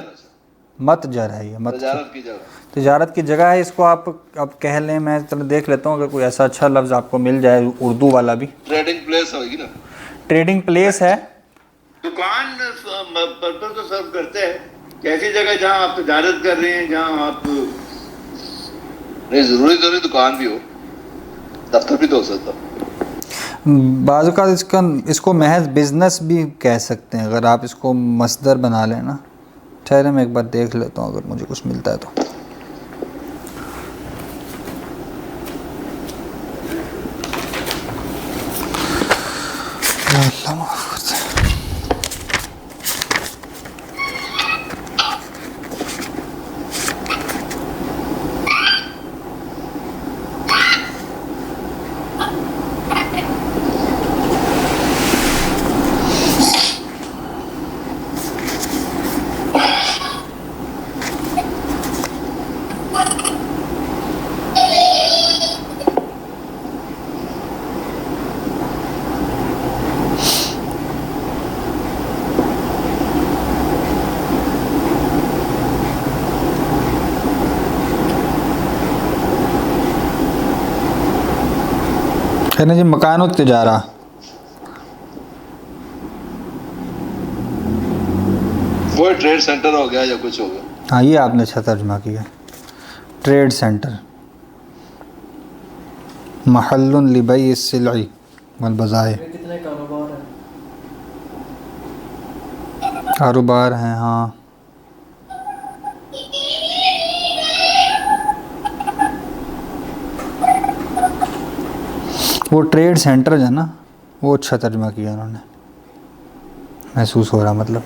متجر ہے یہ تجارت کی جگہ، تجارت کی جگہ ہے. اس کو آپ اب کہہ لیں، میں چلو دیکھ لیتا ہوں اگر کوئی ایسا اچھا لفظ آپ کو مل جائے اردو والا بھی. ٹریڈنگ پلیس ہوگی نا. ٹریڈنگ پلیس ہے. دکان پر تو سرو کرتے ہیں کہ ایسی جگہ جہاں آپ تجارت کر رہے ہیں، جہاں آپ نہیں ضروری دکان بھی ہو، دفتر بھی تو ہو سکتا. بعض اوقات اس کو محض بزنس بھی کہہ سکتے ہیں اگر آپ اس کو مصدر بنا لیں نا. ٹھہرے میں ایک بار دیکھ لیتا ہوں اگر مجھے کچھ ملتا ہے تو. اللہ معاف کرتے ہیں. کہنا جی مکان التجارہ، وہ ٹریڈ سینٹر ہو گیا یا کچھ ہو گیا. ہاں یہ آپ نے اچھا ترجمہ کیا. Trade centre Mahal لبیع السلع والبضائع. کتنے کاروبار ہیں ہاں. وہ ٹریڈ سینٹر جو ہے نا وہ اچھا ترجمہ کیا انہوں نے، محسوس ہو رہا مطلب.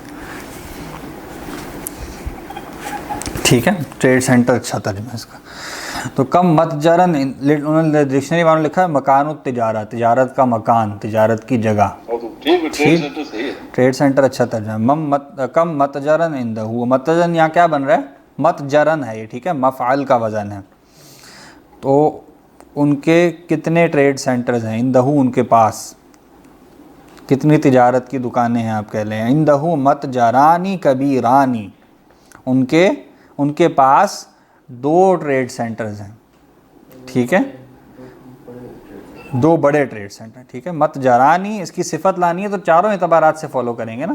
ٹھیک ہے، ٹریڈ سینٹر اچھا ترجمہ ہے اس کا. تو کم متجرن، انہوں نے ڈکشنری والوں نے لکھا ہے مکان التجارت، تجارت کا مکان، تجارت کی جگہ. ٹھیک ہے، ٹریڈ سینٹر صحیح ہے. ٹریڈ سینٹر اچھا ترجمہ. کم متجرن عندہ، متجرن یہاں کیا بن رہا ہے؟ متجرن ہے یہ، ٹھیک ہے، مفعل کا وزن ہے. تو ان کے کتنے ٹریڈ سینٹرز ہیں؟ عندہ، ان کے پاس کتنی تجارت کی دکانیں ہیں آپ کہہ لیں. عندہ متجرانی کبیرانی، ان کے پاس 2 ٹریڈ سینٹرز ہیں، ٹھیک ہے، 2 بڑے ٹریڈ سینٹر. ٹھیک ہے، متجرانی اس کی صفت لانی ہے تو چاروں اعتبارات سے فالو کریں گے نا.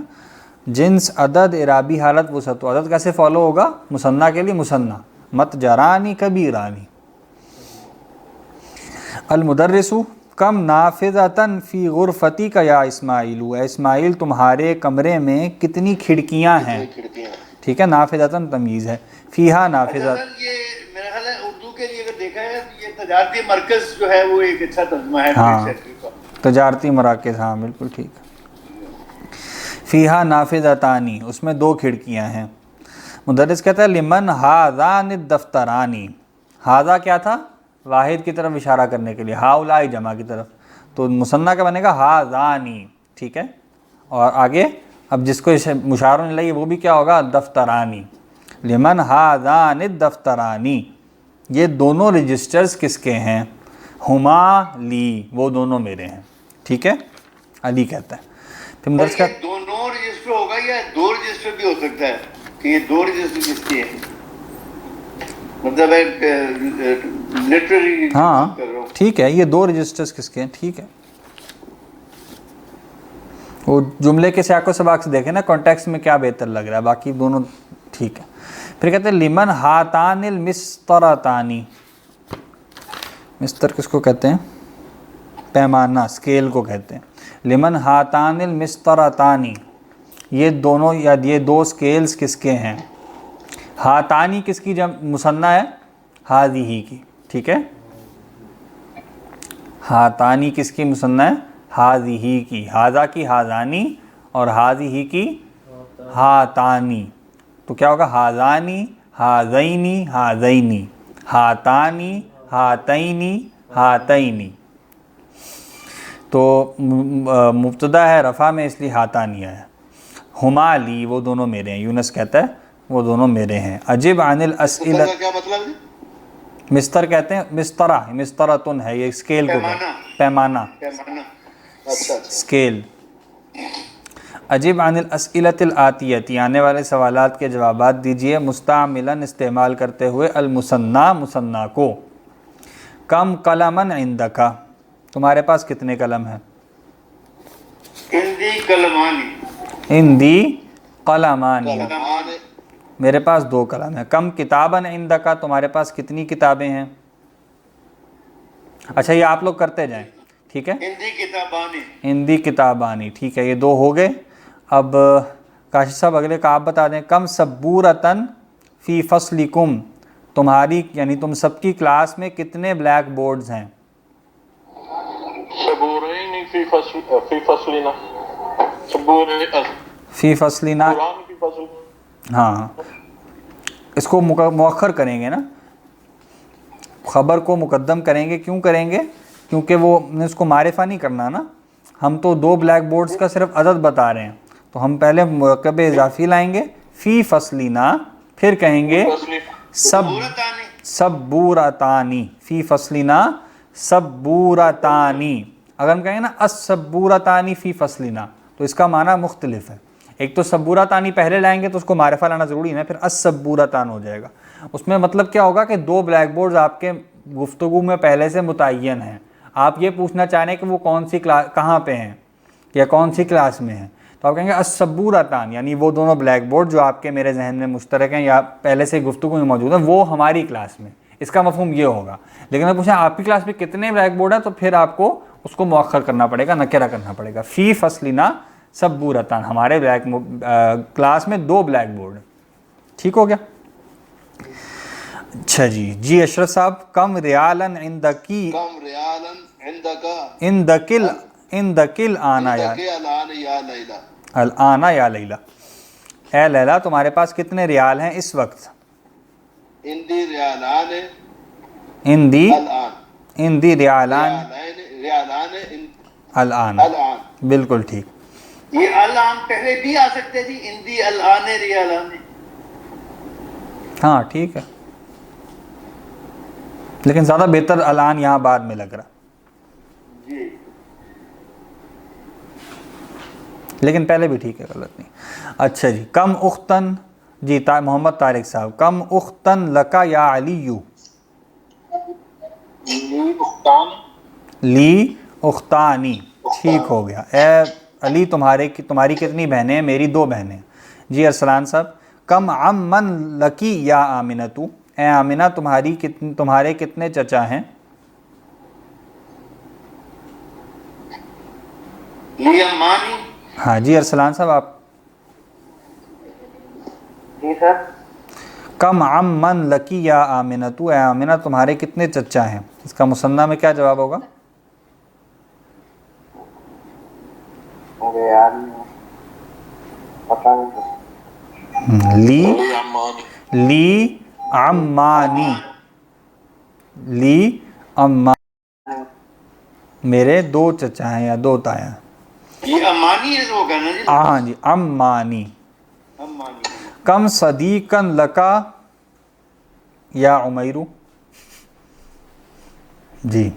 جنس، عدد، اعرابی حالت، وسعت. عدد کیسے فالو ہوگا؟ مثنیٰ کے لیے مثنیٰ، متجرانی کبیرانی. المدرس، کم نافذۃً فی غرفتی کا یا اسماعیل، اے اسماعیل تمہارے کمرے میں کتنی کھڑکیاں ہیں. ٹھیک ہے، نافذۃً تمییز ہے. فیہا نافذۃ. یہ میرا خیال ہے اردو کے لیے اگر دیکھا ہے تو یہ تجارتی مرکز جو ہے وہ ایک اچھا ترجمہ ہے. ہاں، تجارتی مراکز، ہاں بالکل ٹھیک. فیہا نافذتانی، اس میں 2 کھڑکیاں ہیں. مدرس کہتا ہے لمن ھذان الدفترانی. ھذا کیا تھا؟ واحد کی طرف اشارہ کرنے کے لیے، ہاؤلائی جمع کی طرف. تو مثنیٰ کا بنے گا ھذانی، ٹھیک ہے. اور آگے اب جس کو مشار الیہ وہ بھی کیا ہوگا؟ دفترانی. لمن ھذان الدفترانی، یہ دونوں رجسٹرز کس کے ہیں؟ ہما لی، وہ دونوں میرے ہیں. ٹھیک ہے، علی کہتا ہے. پھر مدرس کا دونوں رجسٹر ہوگا یا 2 رجسٹر بھی ہو سکتا ہے کہ یہ 2 رجسٹر کس کے ہیں؟ مطلب ایک لٹرری ہاں کر رہا ہوں. ٹھیک ہے، یہ 2 رجسٹرز کس کے ہیں. ٹھیک ہے، وہ جملے کے سیاق و سباق سے دیکھیں نا کانٹیکسٹ میں کیا بہتر لگ رہا ہے، باقی دونوں ٹھیک ہے. پھر کہتے ہیں لمن ہاتان المسطرتانی. مستر کس کو کہتے ہیں؟ پیمانہ، اسکیل کو کہتے ہیں. لمن ہاتان المسطرتانی، یہ دونوں یا یہ 2 اسکیلز کس کے ہیں؟ ہاتانی کس کی مثنیٰ ہے؟ ہذہ کی. ٹھیک ہے، ہاتانی کس کی مثنیٰ ہے؟ ہذہ کی. ھذا کی ھذانی اور ہذہ کی ہاتانی. تو کیا ہوگا؟ ھذانی، ھذینی، ھذینی، ہاتانی، ہاتینی، ہاتینی. تو مبتدا ہے رفع میں اس لیے ہاتانی ہے. ہما لی، وہ دونوں میرے ہیں. یونس کہتا ہے وہ دونوں میرے ہیں. عجب عن الاسئلہ. کیا مطلب ہے؟ مستر کہتے ہیں مسطرہ، مسطرتن ہے یہ اسکیل کو کہتے ہیں، پیمانہ، اچھا. اسکیل. عجب عن الاسئلۃ الآتیۃ، آنے والے سوالات کے جوابات دیجئے مستعملاً استعمال کرتے ہوئے المثنیٰ، مثنیٰ کو. کم قلماً عندک، تمہارے پاس کتنے قلم ہیں؟ ہندی کلمانی. عندی قلمانی، میرے پاس 2 قلم ہیں. کم کتاباً عندک، تمہارے پاس کتنی کتابیں ہیں؟ اچھا یہ آپ لوگ کرتے جائیں، ٹھیک ہے. ہندی کتابانی. ہندی کتابانی، ٹھیک ہے، یہ 2 ہو گئے. اب کاشف صاحب اگلے کا آپ بتا دیں. کم سبورتن فی فصلکم، تمہاری یعنی تم سب کی کلاس میں کتنے بلیک بورڈز ہیں؟ سبورین فی فصلنا، فی فصلنا، قرآن کی فصل. ہاں اس کو مؤخر کریں گے نا، خبر کو مقدم کریں گے. کیوں کریں گے؟ کیونکہ وہ اس کو معرفہ نہیں کرنا نا، ہم تو 2 بلیک بورڈز کا صرف عدد بتا رہے ہیں. تو ہم پہلے مرکب اضافی لائیں گے فی فصلنا، پھر کہیں گے سبورتانی، فی فصلنا سبورتانی. اگر ہم کہیں گے نا السبورتانی فی فصلنا تو اس کا معنی مختلف ہے. ایک تو سبورتانی پہلے لائیں گے تو اس کو معرفہ لانا ضروری ہے، پھر السبورتان ہو جائے گا. اس میں مطلب کیا ہوگا کہ 2 بلیک بورڈز آپ کے گفتگو میں پہلے سے متعین ہیں. آپ یہ پوچھنا چاہ رہے ہیں کہ وہ کون سی کلاس، کہاں پہ ہیں یا کون سی کلاس میں ہیں، تو آپ کہیں گے السبورتان، یعنی وہ دونوں بلیک بورڈ جو آپ کے میرے ذہن میں مشترک ہیں یا پہلے سے گفتگو میں موجود ہیں وہ ہماری کلاس میں. اس کا مفہوم یہ ہوگا. لیکن اگر پوچھیں آپ کی کلاس میں کتنے بلیک بورڈ ہیں تو پھر آپ کو اس کو مؤخر کرنا پڑے گا، نکرہ کرنا پڑے گا. فی فصلنا سبورتان، ہمارے کلاس میں 2 بلیک بورڈ ہیں. ٹھیک ہو گیا؟ اچھا جی اشرف صاحب. کم ریالن عندکی، کم ریالن عندکل آنا یا الانا یا لیلا، اے لیلا تمہارے پاس کتنے ریال ہیں اس وقت؟ اندی ریالان اندی الان اندی ریالان ریالان الان، الان. بالکل ٹھیک. یہ الان پہلے بھی آ سکتے جی، اندی الان ریالان. ہاں ٹھیک ہے، لیکن زیادہ بہتر الان یہاں بعد میں لگ رہا، جی لیکن پہلے بھی ٹھیک ہے، غلط نہیں. اچھا جی، کم اختن، جی محمد طارق صاحب، کم اختن لکا یا علی، لی اختانی، ٹھیک ہو گیا. اے علی تمہاری کتنی بہنیں ہیں؟ میری 2 بہنیں. جی ارسلان صاحب، کم عمن لکی یا آمنتو، اے آمنہ تمہارے کتنے چچا ہیں؟ لی امانی. ہاں جی ارسلان صاحب آپ. جی سر. کم عمن لکی یا آمنتو، اے آمنہ تمہارے کتنے چچا ہیں؟ اس کا مثنیٰ میں کیا جواب ہوگا؟ ارے یار پتہ نہیں. لی عمانی، لی عمانی، میرے 2 چچا ہیں یا 2 تایا ہیں. یہ امانی ہے تو ہوگا نا جی. ہاں جی، عمانی. امانی. کم صدیقن لکا یا عمیرو، جی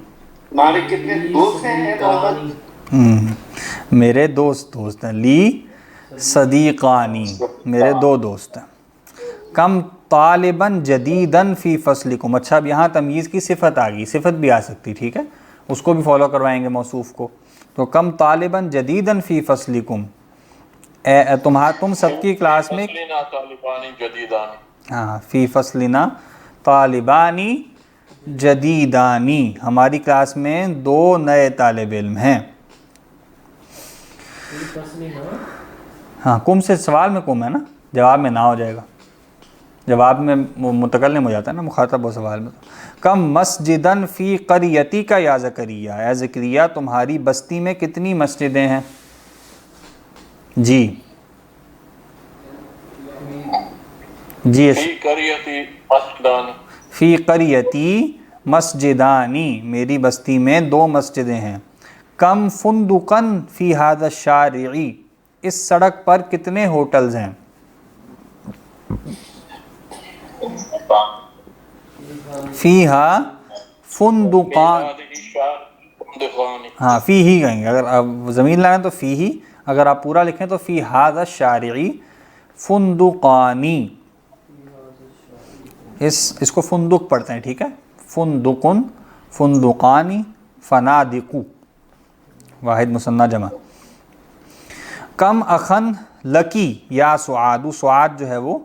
تمہارے کتنے دوست ہیں محمد؟ میرے دوست ہیں. لی صدیقانی، میرے 2 دوست ہیں. کم طالباً جدیداً فی فصلکم، اچھا اب یہاں تمییز کی صفت آ گئی، صفت بھی آ سکتی، ٹھیک ہے، اس کو بھی فالو کروائیں گے موصوف کو. تو کم طالباً جدیداً فی فصلکم، تم سب کی کلاس میں، ہاں فی فصلنا طالبانی جدیدانی، ہماری کلاس میں 2 نئے طالب علم ہیں. ہاں کم سے سوال میں کم ہے نا، جواب میں نہ ہو جائے گا، جواب میں متکلم ہو جاتا ہے نا، مخاطب و سوال میں. کم مسجدن فی قریتی کا یا زکریہ، اے زکریہ تمہاری بستی میں کتنی مسجدیں ہیں؟ جی جی فی قریتی مسجدانی، میری بستی میں 2 مسجدیں ہیں. کم فندقن فی ھذا الشارع، اس سڑک پر کتنے ہوٹلز ہیں؟ فیہا فندقان، ہاں فی ہی کہیں گے، اگر آپ زمین لائیں تو فی ہی، اگر آپ پورا لکھیں تو فی ھذا الشارع فندقانی، اس کو فندق پڑھتے ہیں، ٹھیک ہے، فندقن، فندقانی، فنادق، واحد مثنیٰ جمع. کم اخن لکی یا سعاد، سعاد جو ہے وہ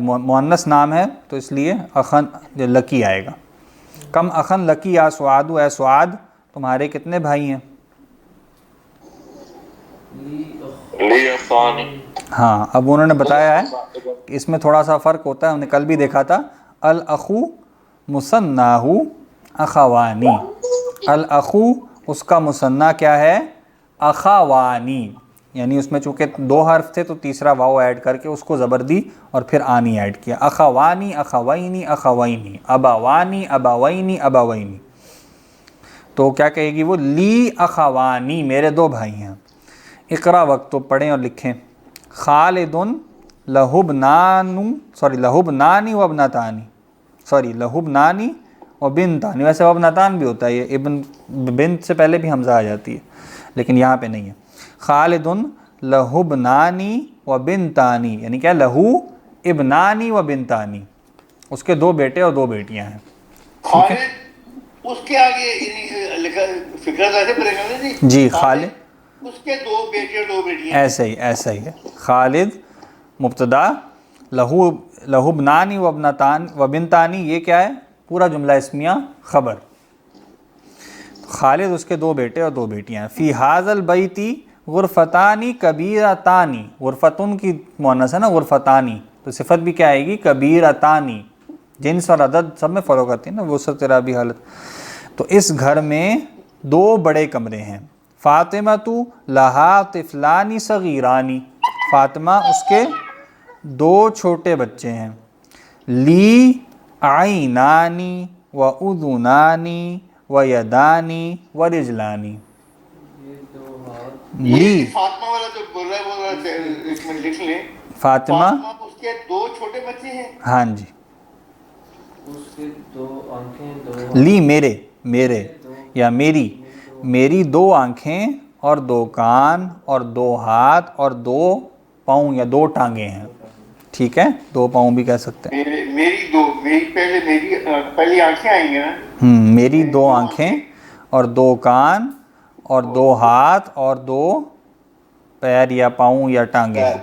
مؤنث نام ہے تو اس لیے اخن لکی آئے گا. کم اخن لکی یا سعاد، اے سعاد تمہارے کتنے بھائی ہیں؟ ہاں اب انہوں نے بتایا ہے کہ اس میں تھوڑا سا فرق ہوتا ہے، ہم نے کل بھی دیکھا تھا. الاخو مثناہ اخوانی، الاخو اس کا مثنیٰ کیا ہے؟ اخوانی، یعنی اس میں چونکہ 2 حرف تھے تو تیسرا واو ایڈ کر کے اس کو زبر دی اور پھر آنی ایڈ کیا. اخوانی اخوینی اخوینی، ابوانی ابوینی ابوینی. تو کیا کہے گی وہ؟ لی اخوانی، میرے 2 بھائی ہیں. اقرا وقت تو پڑھیں اور لکھیں. خالدن لہبنانی وابنتانی، لہبنانی و بنتانی، ویسے وابنتان بھی ہوتا ہے، یہ ابن بنت سے پہلے بھی حمزہ آ جاتی ہے لیکن یہاں پہ نہیں ہے. خالدن لہبنانی و بنتانی، یعنی کیا؟ لہو ابنانی و بنتانی، اس کے 2 بیٹے اور 2 بیٹیاں ہیں. خالد اس کے آگے لکھا فکر ایسے پڑھے گا نا جی خالد اس کے 2 بیٹے اور 2 بیٹیاں. ایسا ہی ہے. خالد مبتدا، لہبنانی و بنتانی، یہ کیا ہے؟ پورا جملہ اسمیہ خبر. خالد اس کے 2 بیٹے اور 2 بیٹیاں ہیں. فی ھذا البیت غرفتانی کبیرتانی، غرفتن کی مؤنث ہے نا، غرفتانی تو صفت بھی کیا آئے گی؟ کبیرتانی. جنس اور عدد سب میں فالو کرتی ہیں نا، وسعت اعرابی حالت. تو اس گھر میں 2 بڑے کمرے ہیں. فاطمۃ لہا طفلانی صغیرانی، فاطمہ اس کے 2 چھوٹے بچے ہیں. لی عینانی و اذنانی و یدانی و رجلانی. لی فاطمہ والا جو بول رہا ہے وہ ایک منٹ لکھ لیں. فاطمہ فاطمہ اس کے 2 چھوٹے بچے ہیں. ہاں جی. اس کے 2 آنکھیں 2 لی میرے یا میری 2 آنکھیں اور 2 کان اور 2 ہاتھ اور 2 پاؤں یا 2 ٹانگیں ہیں. ٹھیک ہے, 2 پاؤں بھی کہہ سکتے ہیں. میری پہلی آنکھیں آئیں گے نا. میری 2 آنکھیں اور 2 کان اور 2 ہاتھ اور 2 پیر یا پاؤں یا ٹانگیں ہیں.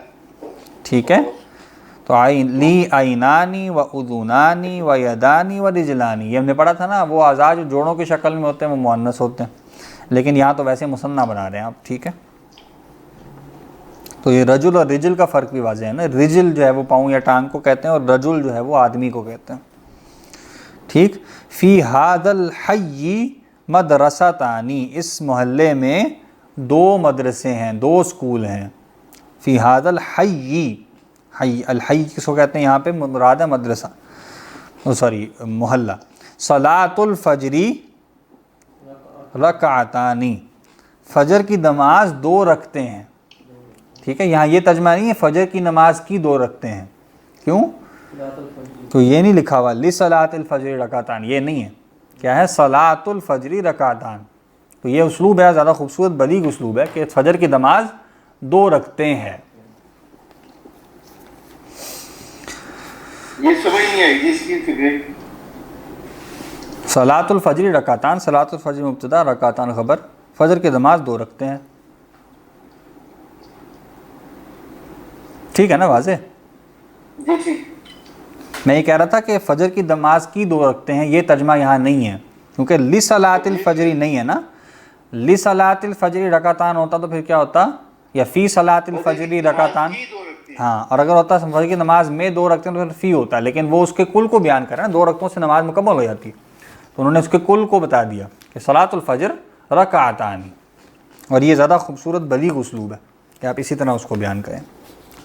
ٹھیک ہے, تو لی عینانی و اذنانی و یدانی و رجلانی, یہ ہم نے پڑھا تھا نا, وہ اعضاء جو جوڑوں کی شکل میں ہوتے ہیں وہ مؤنث ہوتے ہیں, لیکن یہاں تو ویسے مثنیٰ بنا رہے ہیں آپ. ٹھیک ہے, تو یہ رجل اور رجل کا فرق بھی واضح ہے نا. رجل جو ہے وہ پاؤں یا ٹانگ کو کہتے ہیں اور رجل جو ہے وہ آدمی کو کہتے ہیں. ٹھیک. فی ھذا الحی مدرستانی, اس محلے میں 2 مدرسے ہیں, 2 اسکول ہیں. فی ھذا الحی, الحی کس کو کہتے ہیں یہاں پہ, مراد ہے مدرسہ, محلہ. صلاۃ الفجری رکعتانی, فجر کی نماز 2 رکھتے ہیں. ٹھیک ہے, یہاں یہ ترجمہ نہیں ہے فجر کی نماز کی 2 رکھتے ہیں. کیوں؟ تو یہ نہیں لکھا ہوا لصلاۃ الفجر رکعتان, یہ نہیں ہے. کیا ہے؟ صلاۃ الفجر رکعتان. تو یہ اسلوب ہے, زیادہ خوبصورت بلیغ اسلوب ہے کہ فجر کی نماز 2 رکھتے ہیں. یہ سمجھ نہیں آئی جس کی فکر. صلاۃ الفجر رکعتان, صلاۃ الفجر مبتدا, رکعتان خبر, فجر کی نماز 2 رکھتے ہیں. ٹھیک ہے نا, واضح؟ جی ٹھیک. میں یہ کہہ رہا تھا کہ فجر کی نماز کی 2 رکھتے ہیں, یہ ترجمہ یہاں نہیں ہے, کیونکہ لصلاۃ الفجر نہیں ہے نا. لصلاۃ الفجر رکعتان ہوتا تو پھر کیا ہوتا, یا فی صلاۃ الفجر رکعتان. ہاں, اور اگر ہوتا فجر کی نماز میں 2 رکھتے ہیں تو پھر فی ہوتا, لیکن وہ اس کے کل کو بیان کر رہے ہیں, 2 رکعتوں سے نماز مکمل ہو جاتی ہے, تو انہوں نے اس کے کل کو بتا دیا کہ صلاۃ الفجر رکعتان. اور یہ زیادہ خوبصورت بلیغ اسلوب ہے کہ آپ اسی طرح اس کو بیان کریں.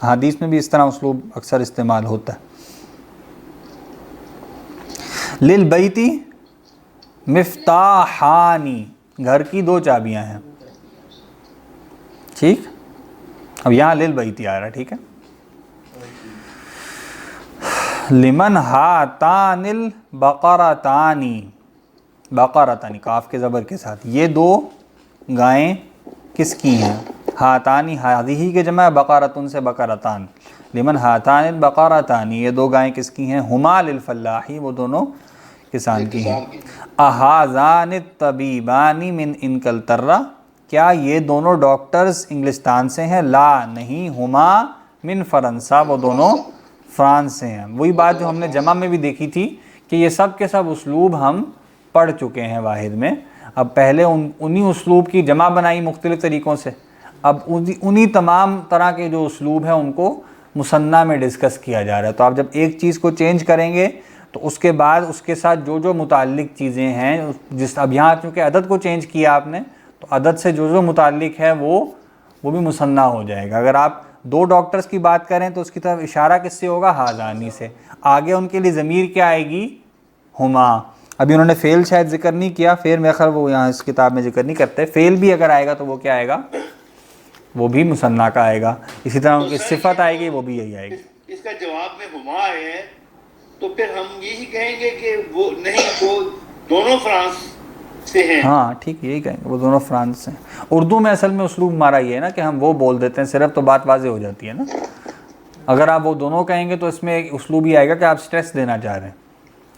حدیث میں بھی اس طرح اسلوب اکثر استعمال ہوتا ہے. للبیتی مفتاحانی, گھر کی 2 چابیاں ہیں. ٹھیک, اب یہاں للبیتی آ رہا ہے. ٹھیک ہے, لمن ہاتان البقرتانی, بقرتانی کاف کے زبر کے ساتھ, یہ 2 گائیں کس کی ہیں؟ ہاتانی, ہادی کے جمع, بقرتن سے بقرتان. لمن ہاتان البقرتانی, یہ 2 گائیں کس کی ہیں؟ ہما للفلاحی, وہ دونوں کسان کی ہیں. اہازان الطبیبانی من انکلترہ, کیا یہ دونوں ڈاکٹرز انگلستان سے ہیں؟ لا نہیں, ہما من فرنسا, وہ دونوں فرانس سے ہیں. وہی بات جو ہم نے جمع میں بھی دیکھی تھی کہ یہ سب کے سب اسلوب ہم پڑھ چکے ہیں واحد میں. اب پہلے انہی اسلوب کی جمع بنائی مختلف طریقوں سے, اب انہی تمام طرح کے جو اسلوب ہیں ان کو مثنیٰ میں ڈسکس کیا جا رہا ہے. تو آپ جب ایک چیز کو چینج کریں گے تو اس کے بعد اس کے ساتھ جو متعلق چیزیں ہیں, اب یہاں چونکہ عدد کو چینج کیا آپ نے, تو عدد سے جو متعلق ہے وہ بھی مثنیٰ ہو جائے گا. اگر آپ 2 ڈاکٹرز کی بات کریں تو اس کی طرف اشارہ کس سے ہوگا؟ ہازانی سے. آگے ان کے لیے ضمیر کیا آئے گی؟ ہما. ابھی انہوں نے فعل شاید ذکر نہیں کیا, فعل میں خیر وہ یہاں اس کتاب میں ذکر نہیں کرتے. فعل بھی اگر آئے گا تو وہ کیا آئے گا؟ وہ بھی مثنیٰ کا آئے گا. اسی طرح ان کی صفت آئے گی, وہ بھی یہی آئے گی. اس کا جواب میں ہما آئے ہیں تو پھر ہم یہی کہیں گے کہ وہ نہیں, وہ دونوں فرانس سے ہیں. ہاں ٹھیک, یہی کہیں گے وہ دونوں فرانس سے ہیں. اردو میں اصل میں اسلوب ہمارا یہ ہے نا کہ ہم وہ بول دیتے ہیں صرف, تو بات واضح ہو جاتی ہے نا. اگر آپ وہ دونوں کہیں گے تو اس میں ایک اسلوب یہ آئے گا کہ آپ سٹریس دینا چاہ رہے ہیں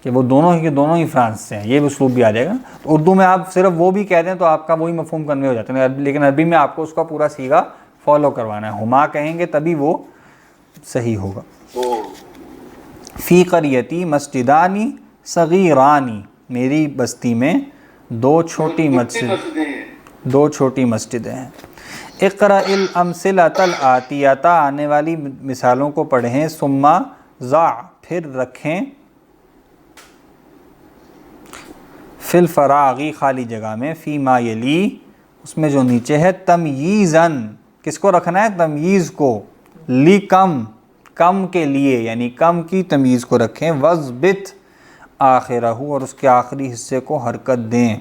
کہ وہ دونوں ہی فرانس سے ہیں, یہ بھی اسلوب بھی آ جائے گا. تو اردو میں آپ صرف وہ بھی کہہ دیں تو آپ کا وہی مفہوم کنوے ہو جاتا ہے, لیکن عربی میں آپ کو اس کا پورا سیغہ فالو کروانا ہے. ہما کہیں گے تبھی وہ صحیح ہوگا. فی قریتی مسجدانی صغیرانی, میری بستی میں 2 چھوٹی مسجدیں ہیں. اقرأ الامثلۃ الآتیۃ, آنے والی مثالوں کو پڑھیں. ثم ضع, پھر رکھیں. فی الفراغی, خالی جگہ میں. فی ما یلی, اس میں جو نیچے ہے. تمییزاً, کس کو رکھنا ہے؟ تمییز کو. لکم, کم کے لیے یعنی کم کی تمیز کو رکھیں، وَضْبِطْ آخرہ، اور اس کے آخری حصے کو حرکت دیں.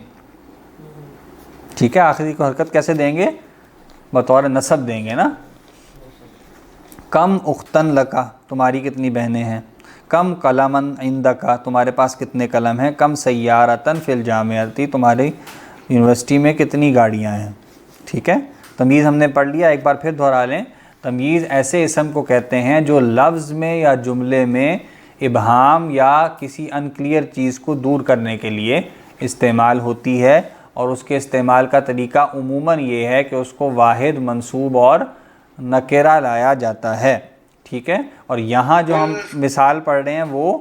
ٹھیک ہے، آخری کو حرکت کیسے دیں گے؟ بطور نصب دیں گے نا. کم اختن لکا، تمہاری کتنی بہنیں ہیں. کم قلمن عندکا، تمہارے پاس کتنے قلم ہیں. کم سیارتن فی الجامعتی، تمہاری یونیورسٹی میں کتنی گاڑیاں ہیں. ٹھیک ہے، تمیز ہم نے پڑھ لیا، ایک بار پھر دہرا لیں. تمیز ایسے اسم کو کہتے ہیں جو لفظ میں یا جملے میں ابہام یا کسی انکلیئر چیز کو دور کرنے کے لیے استعمال ہوتی ہے، اور اس کے استعمال کا طریقہ عموماً یہ ہے کہ اس کو واحد، منصوب اور نکرہ لایا جاتا ہے. ٹھیک ہے، اور یہاں جو ہم مثال پڑھ رہے ہیں وہ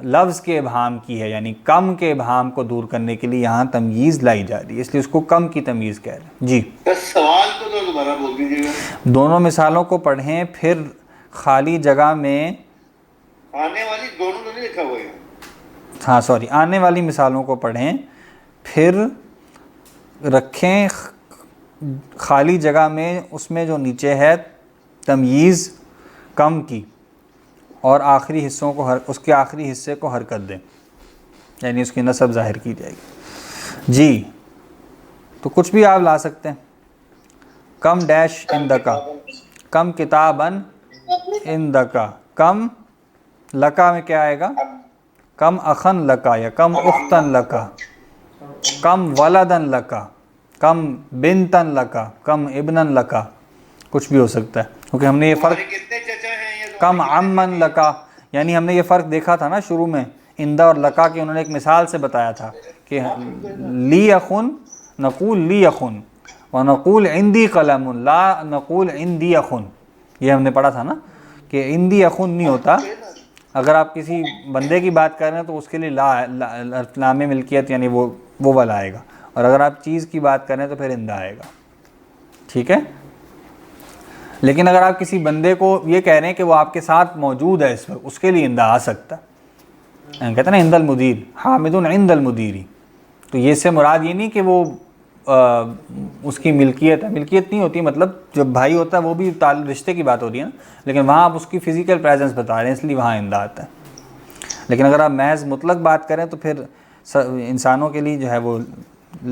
لفظ کے ابہام کی ہے، یعنی کم کے ابہام کو دور کرنے کے لیے یہاں تمیز لائی جا رہی ہے، اس لیے اس کو کم کی تمیز کہہ رہے ہیں. جی سوال کو تو دوبارہ بول دیجیے گا. دونوں مثالوں کو پڑھیں، پھر خالی جگہ میں آنے والی دونوں تو نہیں لکھا ہوا ہے. ہاں سوری، آنے والی مثالوں کو پڑھیں، پھر رکھیں خالی جگہ میں اس میں جو نیچے ہے تمییز کم کی، اور آخری حصوں کو اس کے آخری حصے کو حرکت دیں، یعنی اس کی نسب ظاہر کی جائے گی. جی تو کچھ بھی آپ لا سکتے ہیں. کم ڈیش اندکا، کم کتابن اندکا، کم لکا میں کیا آئے گا؟ کم اخن لکا یا کم اختن لکا، کم ولدن لکا، کم بنتن لکا، کم ابنن لکا، کچھ بھی ہو سکتا ہے، کیونکہ ہم نے یہ فرق کتنے چچا ہیں یہ کم عمن لکا، یعنی ہم نے یہ فرق دیکھا تھا نا شروع میں اندا اور لکا کی، انہوں نے ایک مثال سے بتایا تھا کہ لی اخن نقول لی اخن ونقول عندی قلم لا نقول عندی اخن. یہ ہم نے پڑھا تھا نا کہ عندی اخن نہیں ہوتا. اگر آپ کسی بندے کی بات کر رہے ہیں تو اس کے لیے لام ملکیت یعنی وہ والا آئے گا، اور اگر آپ چیز کی بات کر رہے ہیں تو پھر اندا آئے گا. ٹھیک ہے، لیکن اگر آپ کسی بندے کو یہ کہہ رہے ہیں کہ وہ آپ کے ساتھ موجود ہے اس وقت، اس کے لیے اندا آ سکتا ہے. کہتے ہیں نا عند المدیر، حامد عند المدیری، تو یہ سے مراد یہ نہیں کہ وہ اس کی ملکیت ہے، ملکیت نہیں ہوتی، مطلب جب بھائی ہوتا ہے وہ بھی رشتے کی بات ہو رہی ہے نا، لیکن وہاں آپ اس کی فزیکل پریزنس بتا رہے ہیں، اس لیے وہاں اندا آتا ہے. لیکن اگر آپ محض مطلق بات کریں تو پھر انسانوں کے لیے جو ہے وہ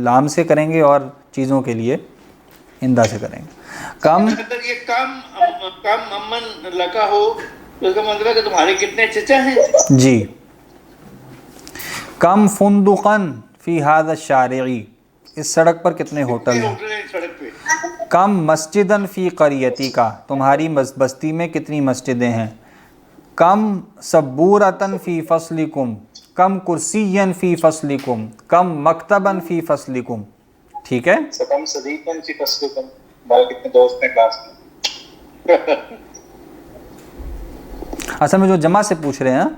لام سے کریں گے اور چیزوں کے لیے اندا سے کریں گے. کم اگر یہ کم امن لکا ہو تو اس کا مطلب ہے کہ تمہارے کتنے چچا ہیں. جی کم فندقن فی ھذا الشارع، اس سڑک پر کتنے ہوٹل ہیں. ہوٹل ہیں سڑک پہ. کم مسجدن فی قریتی کا، تمہاری بستی میں کتنی مسجدیں ہیں. کم سبورتن فی فصلکم، کم کرسین فی فصلکم، کم مکتبن فی فصلکم. ٹھیک ہے، کم صدیقاً فی فصلکم، ہمارے کتنے دوست ہیں کلاس میں. اصل میں جو جمع سے پوچھ رہے ہیں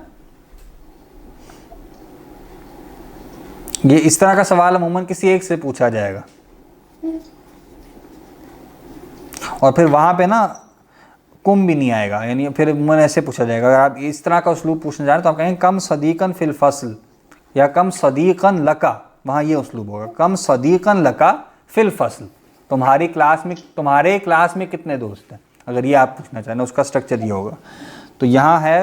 یہ اس طرح کا سوال عموماً کسی ایک سے پوچھا جائے گا، اور پھر وہاں پہ نا کم بھی نہیں آئے گا، یعنی پھر عموماً ایسے پوچھا جائے گا. اگر آپ اس طرح کا اسلوب پوچھنے جا رہے ہیں تو آپ کہیں گے کم صدیقاً فی الفصل یا کم صدیقاً لکا، وہاں یہ اسلوب ہوگا کم صدیقاً لکا فی الفصل، تمہارے کلاس میں کتنے دوست ہیں. اگر یہ آپ پوچھنا چاہیں اس کا سٹرکچر یہ ہوگا. تو یہاں ہے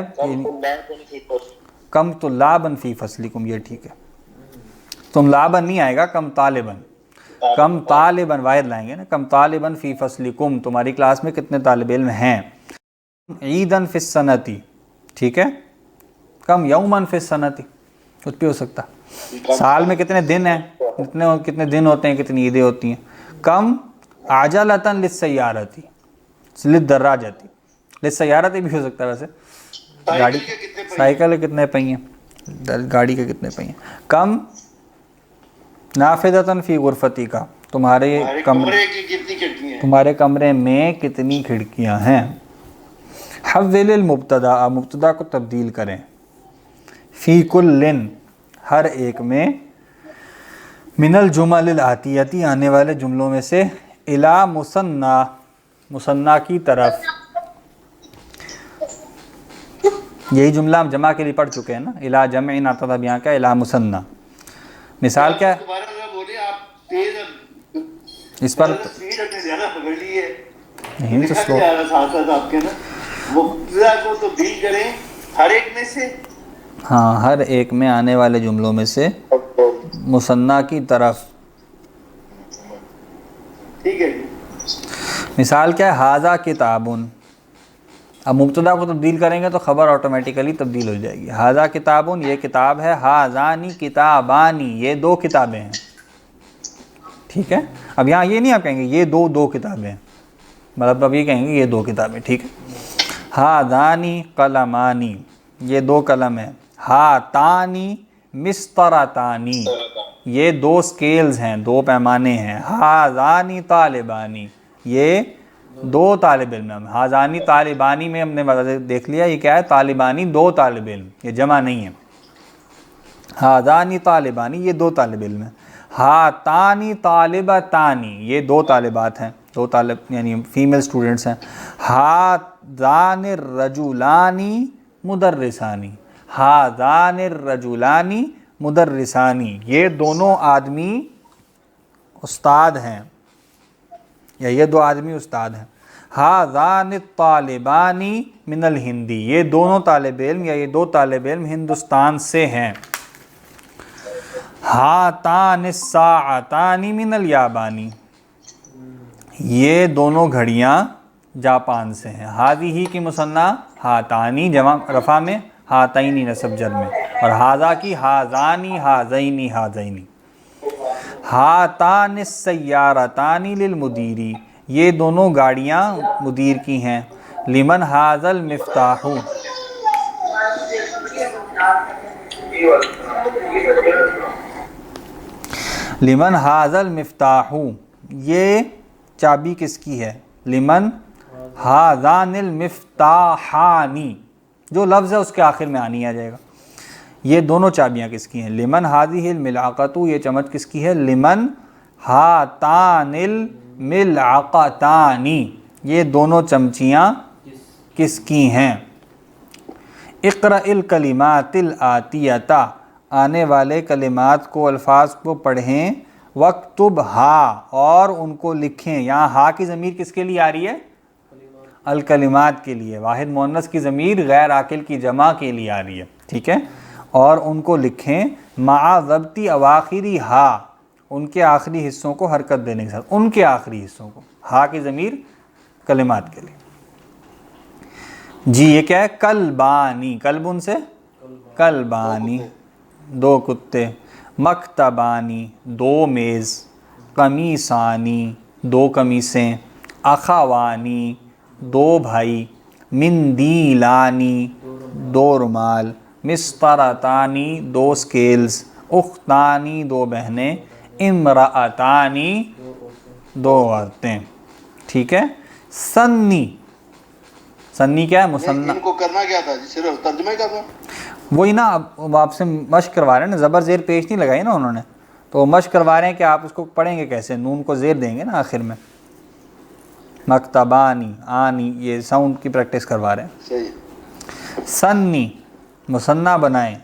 کم طلاباً فی فصلکم، یہ ٹھیک ہے. تم لابن نہیں آئے گا، کم طالباً، کم طالباً واحد لائیں گے نا، کم طالباً فی فصلکم، تمہاری کلاس میں کتنے طالب علم ہیں. عیداً فی السنتی، ٹھیک ہے، کم یوماً فی السنتی، کچھ بھی ہو سکتا. سال میں کتنے دن ہیں، کتنے دن ہوتے ہیں، کتنی عیدیں ہوتی ہیں. کم عجلۃ للسیارتی للدراجتی، للسیارتی بھی ہو سکتا ہے ویسے، گاڑی سائیکل کے کتنے پہیے، گاڑی کے کتنے پہیے. کم نافذۃ فی غرفتی کا، تمہارے کمرے میں کتنی کھڑکیاں ہیں. حول المبتدا، مبتدا کو تبدیل کریں. فی کل، ہر ایک میں، من الجمل الآتیتی، آنے والے جملوں میں سے، الی مثنی، مثنی کی طرف. یہی جملہ ہم جمع کے لیے پڑھ چکے ہیں نا، الی جمع آتا تھا یہاں کا الی مثنی. مثال کیا ہے اس پر؟ نہیں تو سلو مبتدا کو تبدیل کریں ہر ایک میں سے، ہاں ہر ایک میں آنے والے جملوں میں سے مثنیٰ کی طرف. ٹھیک ہے جی. مثال کیا ہے؟ ھذا کتابن. اب مبتدا کو تبدیل کریں گے تو خبر آٹومیٹیکلی تبدیل ہو جائے گی. ھذا کتابن، یہ کتاب ہے. ھذانی کتابانی، یہ دو کتابیں ہیں. ٹھیک ہے. اب یہاں یہ نہیں آپ کہیں گے یہ دو کتابیں ہیں، مطلب اب یہ کہیں گے یہ دو کتابیں. ٹھیک ہے. ھذانی قلمانی، یہ دو قلم ہیں. ھاتانی مسطرتانی، یہ دو سکیلز ہیں، دو پیمانے ہیں. ھذانی طالبانی، یہ دو طالب علم ہیں. ھذانی طالبانی میں ہم نے دیکھ لیا یہ کیا ہے، طالبانی دو طالب علم، یہ جمع نہیں ہے. ھذانی طالبانی، یہ دو طالب علم ہیں. ھاتانی طالبتانی، یہ دو طالبات ہیں، دو طالب یعنی فیمیل سٹوڈنٹس ہیں. ھذان الرجلانی مدرسانی، ھذان الرجلانی مدرسانی، یہ دونوں آدمی استاد ہیں یا یہ دو آدمی استاد ہیں. ھذان الطالبانی من الہندی، یہ دونوں طالب علم یا یہ دو طالب علم ہندوستان سے ہیں. ھاتان الساعتان من الیابانی، یہ دونوں گھڑیاں جاپان سے ہیں. ھذہ کی مثنیٰ ھاتانی جمع رفع میں، ھاتینی نصب جر میں، اور ھذا کی ھذانی ھذینی ھذینی. ھاتان السیارتان للمدیری، یہ دونوں گاڑیاں مدیر کی ہیں. لمن ھذا المفتاح، لمن ھذا المفتاح، یہ چابی کس کی ہے. لمن ھذان المفتاحانی، جو لفظ ہے اس کے آخر میں آنی آ جائے گا. یہ دونوں چابیاں کس کی ہیں. لمن ھذہ الملعقۃ، یہ چمچ کس کی ہے. لمن ھاتان الملعقتان، یہ دونوں چمچیاں کس کی ہیں. اقرأ الکلمات الآتیۃ، آنے والے کلمات کو الفاظ کو پڑھیں. وَاکْتُبْھا، اور ان کو لکھیں. یہاں ہا کی ضمیر کس کے لیے آ رہی ہے؟ الکلمات کے لیے. واحد مؤنث کی ضمیر غیر عاقل کی جمع کے لیے آ رہی ہے. ٹھیک ہے. اور ان کو لکھیں مع ضبط اواخری ہا، ان کے آخری حصوں کو حرکت دینے کے ساتھ. ان کے آخری حصوں کو، ہا کی ضمیر کلمات کے لیے. جی یہ کیا ہے؟ کلبانی، کلب ان سے کلبانی، دو کتے. مکتبانی، دو میز. قمیصانی، دو قمیصیں. اخوانی، دو بھائی. مندیلانی، دو رومال. مسطرتانی، دو سکیلز. اختانی، دو بہنیں. امرأتانی، دو عورتیں. ٹھیک ہے. سنی، سنی کیا ہے؟ مثنیٰ. ان کو کرنا کیا تھا؟ صرف ترجمہ کرنا. وہی نا، اب آپ سے مشق کروا رہے ہیں نا، زبر زیر پیش نہیں لگائی نا انہوں نے، تو مشق کروا رہے ہیں کہ آپ اس کو پڑھیں گے کیسے. نون کو زیر دیں گے نا آخر میں. مکتبانی، آنی، یہ ساؤنڈ کی پریکٹس کروا رہے ہیں. صحیح. سنی، مثنیٰ بنائیں.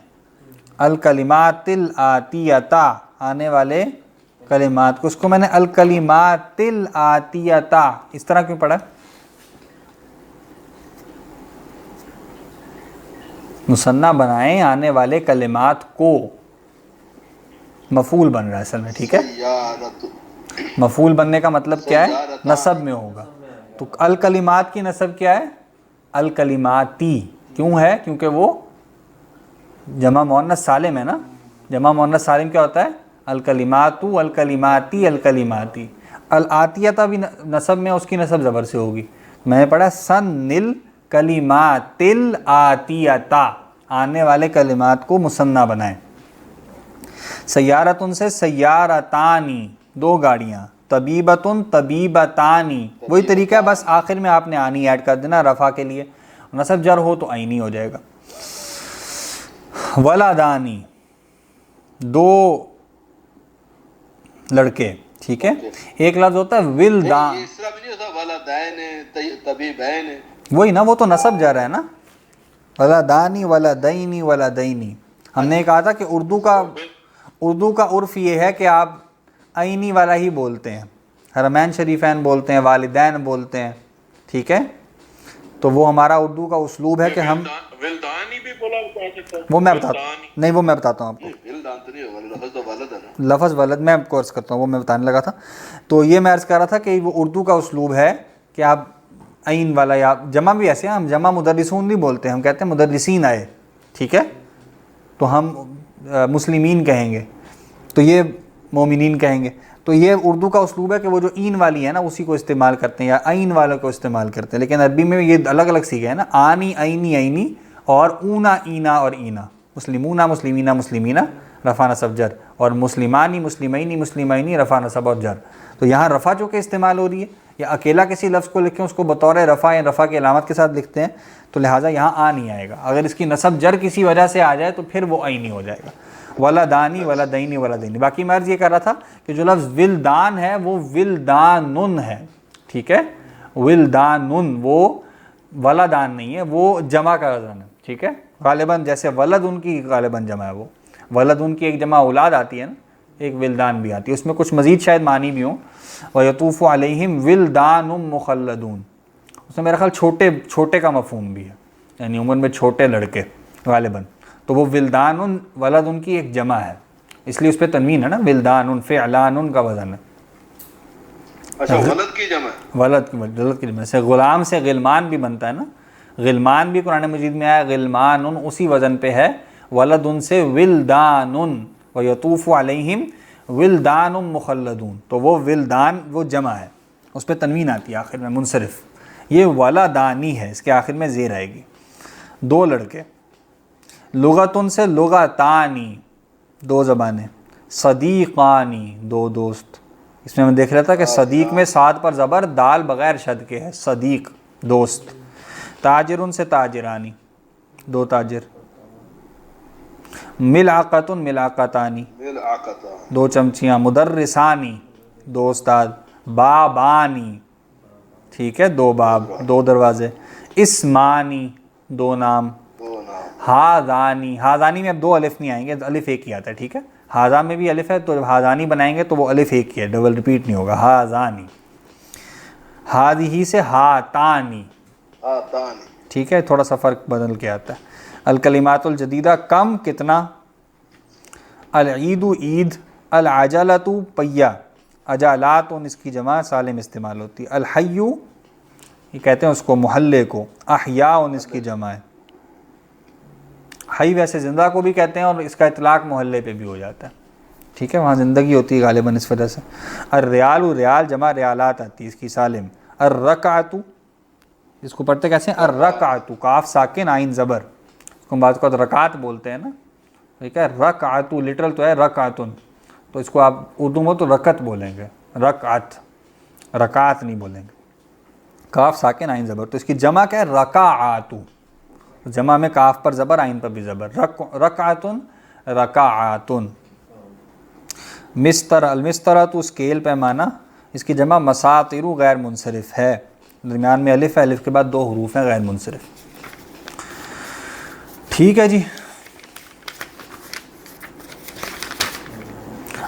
الکلمات الآتیۃ، آنے والے کلمات کو. اس کو میں نے الکلمات الآتیۃ اس طرح کیوں پڑھا؟ مثنیٰ بنائیں آنے والے کلمات کو. مفعول بن رہا ہے اصل میں. ٹھیک ہے. سیارت. مفعول بننے کا مطلب کیا ہے؟ نصب میں ہوگا. تو الکلمات کی نصب کیا ہے؟ الکلماتی. کیوں ہے؟ کیونکہ وہ جمع مؤنث سالم ہے نا. جمع مؤنث سالم کیا ہوتا ہے؟ الکلمات، الکلماتی، الکلماتی. الآتیۃ بھی نصب میں اس کی نصب زبر سے ہوگی. میں نے پڑھا سن الکلمات الآتیۃ، آنے والے کلمات کو مثنیٰ بنائیں. سیارت ان سے سیارتانی، دو گاڑیاں. طبیبتن طبیبتانی، وہی طریقہ ہے، بس آخر میں آپ نے آنی ایڈ کر دینا رفع کے لیے. نصب جر ہو تو عینی ہو جائے گا. ولدانی، دو لڑکے. ٹھیک ہے. ایک لفظ ہوتا ہے ولدان، یہ اس طرح بھی نہیں ہوتا ولدین طبیبین. وہی نا، وہ تو نصب جر ہے نا. ولدانی، ولدینی، ولدینی. ہم نے کہا تھا کہ اردو کا عرف یہ ہے کہ آپ عینی والا ہی بولتے ہیں. حرمین شریفین بولتے ہیں، والدین بولتے ہیں. ٹھیک ہے. تو وہ ہمارا اردو کا اسلوب ہے کہ ہم ولدانی بھی بولا جا سکتا ہے. وہ میں بتاتا ہوں آپ کو. ولدان تو نہیں ہوگا, لفظ تو ولد ہے نا. لفظ ولد میں کورس کرتا ہوں, وہ میں بتانے لگا تھا. تو یہ میں عرض کر رہا تھا کہ وہ اردو کا اسلوب ہے کہ آپ عین والا, یا جمع بھی ایسے ہیں, ہم جمع مدرسون نہیں بولتے, ہم کہتے ہیں مدرسین آئے, ٹھیک ہے, تو ہم مسلمین کہیں گے, تو یہ مومنین کہیں گے. تو یہ اردو کا اسلوب ہے کہ وہ جو این والی ہے نا اسی کو استعمال کرتے ہیں, یا عین والوں کو استعمال کرتے ہیں. لیکن عربی میں یہ الگ الگ سیکھے ہیں نا, آنی عینی عینی اور اونا اینا اور اینا. مسلمونہ مسلمینہ مسلمینہ رفع نصب جر, اور مسلمانی مسلمینی مسلمینی رفع نصب اور جر. تو یہاں رفع جو کہ استعمال ہو رہی ہے, یا اکیلا کسی لفظ کو لکھیں اس کو بطور رفع یا رفع کی علامت کے ساتھ لکھتے ہیں, تو لہٰذا یہاں آ نہیں آئے گا. اگر اس کی نصب جر کسی وجہ سے آ جائے تو پھر وہ عینی ہو جائے گا, ولدانی ولدینی ولدینی. باقی میں عرض یہ کر رہا تھا کہ جو لفظ ولدان ہے وہ ولدانن ہے, ٹھیک ہے, ولدانن, وہ ولدان نہیں ہے, وہ جمع کا وزن ہے, ٹھیک ہے. غالباً جیسے ولد ان کی غالباً جمع ہے, وہ ولد ان کی ایک جمع اولاد آتی ہے نا, ایک ولدان بھی آتی ہے, اس میں کچھ مزید شاید معنی بھی ہوں. وَيَطُوفُ عَلَيْهِمْ وِلْدَانٌ مُخَلَّدُونَ, اس میں میرا خیال چھوٹے کا مفہوم بھی ہے, یعنی عمر میں چھوٹے لڑکے غالباً. تو وہ ولدان ولد ان کی ایک جمع ہے, اس لیے اس پہ تنوین ہے نا, ولدان فعلان کا وزن ہے. اچھا, ولد کی جمع ہے, ولد کی جمع سے غلام سے غلمان بھی بنتا ہے نا, غلمان بھی قرآن مجید میں آیا, غلمان اسی وزن پہ ہے, ولد ان سے ولدان, وَيَطُوفُ عَلَيْهِمْ ولدان مخلدون. تو وہ ولدان وہ جمع ہے, اس پہ تنوین آتی ہے آخر میں منصرف. یہ ولدانی ہے, اس کے آخر میں زیر آئے گی. دو لڑکے. لغتن سے لغتانی, دو زبانیں. صدیقانی, دو دوست. اس میں میں دیکھ رہا تھا کہ صدیق میں صاد پر زبر, دال بغیر شد کے ہے, صدیق دوست. تاجرن سے تاجرانی, دو تاجر. ملعقتن ملعقتانی, دو چمچیاں. مدرسانی, دو استاد. بابانی, ٹھیک ہے, دو باب, دو دروازے. اسمانی, دو نام. ہاذانی, ہاذانی میں اب دو الف نہیں آئیں گے, الف ایک ہی آتا ہے, ٹھیک ہے. ہاذا میں بھی الف ہے, تو جب ہاذانی بنائیں گے تو وہ الف ایک ہی ہے, ڈبل ریپیٹ نہیں ہوگا. ہاذانی. ہاذہی سے ہاتانی, ٹھیک ہے, تھوڑا سا فرق بدل کے آتا ہے. الکلمات الجدیدہ, کم کتنا. العید عید. العجلۃ پہیا, عجالات اس کی جمع سالم استعمال ہوتی ہے. الحی, یہ کہتے ہیں اس کو محلے کو. احیاء اس کی جمع ہے. حی ویسے زندہ کو بھی کہتے ہیں, اور اس کا اطلاق محلے پہ بھی ہو جاتا ہے, ٹھیک ہے, وہاں زندگی ہوتی ہے غالباً اس وجہ سے. الریال, ریال جمع ریالات آتی ہے اس کی سالم. الرکعۃ, اس کو پڑھتے کیسے ہیں, الرکعۃ, کاف ساکن عین زبر, اس کو بعض اوقات رکعت بولتے ہیں نا, ٹھیک ہے. رکعۃ لٹرل تو ہے رکعتن, تو اس کو آپ اردو میں تو رکعت بولیں گے, رکعت, رکعت نہیں بولیں گے, کاف ساکن عین زبر. تو اس کی جمع کیا ہے, رکعات. جمع میں کاف پر زبر, عین پر بھی زبر. رکعتن رکعاتن. مستر, المسترۃ اسکیل پیمانہ, اس کی جمع مساطر غیر منصرف ہے, درمیان میں الف ہے, الف کے بعد دو حروف ہیں غیر منصرف. ٹھیک ہے جی,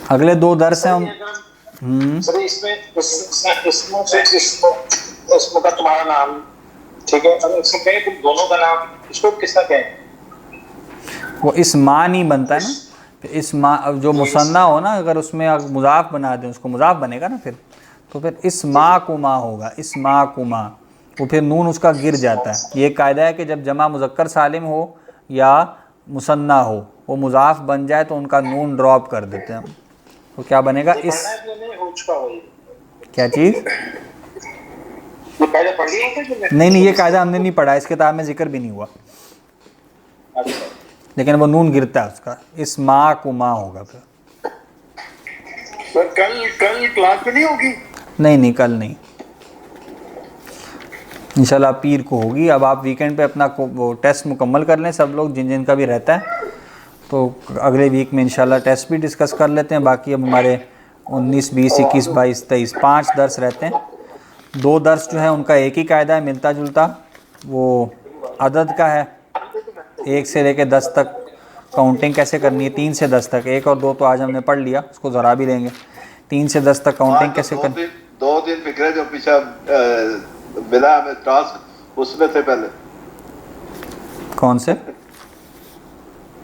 اگلے دو درس ہیں. سر اس میں اسم کا تمہارا نام, ٹھیک ہے, اگر اس میں کہیں تم دونوں کا نام, اس کو کس طرح کہیں؟ وہ اسمانی بنتا ہے نا, اسما جو مثنی ہو نا, اگر اس میں مضاف بنا دیں, اس کو مضاف بنے گا نا پھر, تو پھر اسماکما ہوگا, اسماکما. وہ پھر نون اس کا گر جاتا ہے. یہ قاعدہ ہے کہ جب جمع مذکر سالم ہو یا مثنی ہو, وہ مضاف بن جائے تو ان کا نون ڈراپ کر دیتے ہیں. تو کیا بنے گا, اس کیا چیز, نہیں یہ قاعدہ ہم نے نہیں پڑھا, اس کتاب میں ذکر بھی نہیں ہوا, لیکن وہ نون گرتا ہے اس کا, اسماکما ہوگا پھر. کل کلاس میں نہیں ہوگی؟ نہیں کل نہیں, انشاءاللہ پیر کو ہوگی. اب آپ ویکینڈ پہ اپنا وہ ٹیسٹ مکمل کر لیں سب لوگ, جن کا بھی رہتا ہے, تو اگلے ویک میں انشاءاللہ ٹیسٹ بھی ڈسکس کر لیتے ہیں. باقی اب ہمارے 19 20 21 22 23 5 درس رہتے ہیں. 2 درس جو ہیں ان کا ایک ہی قاعدہ ہے ملتا جلتا, وہ عدد کا ہے, 1 سے لے کے 10 تک کاؤنٹنگ کیسے کرنی ہے, 3 سے 10 تک. 1 اور 2 تو آج ہم نے پڑھ لیا, اس کو ذرا بھی لیں گے. 3 سے 10 تک کاؤنٹنگ کیسے کرنی. 2 دن فکرے جو پیچھے ملا ہمیں ٹاسک, اس میں تھے پہلے کون سے؟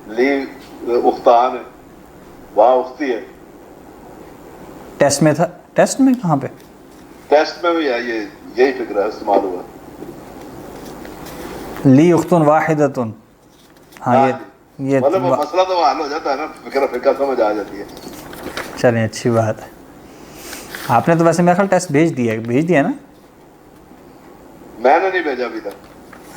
لی اختان ہے، وہاں اختی ہے، ٹیسٹ میں تھا؟ ٹیسٹ میں کہاں پہ؟ ٹیسٹ میں بھی ہے، یہی فکر ہے استعمال ہوا. لی اختن واحدتن. ہاں یہ مطلب وہ مسئلہ تو حل ہو جاتا ہے نا، فکر سمجھ آ جاتی ہے. چلیں اچھی بات ہے. آپ نے تو ویسے میرا خیال ٹیسٹ بھیج دیا نا؟ میں نے نہیں بھیجا ابھی تک.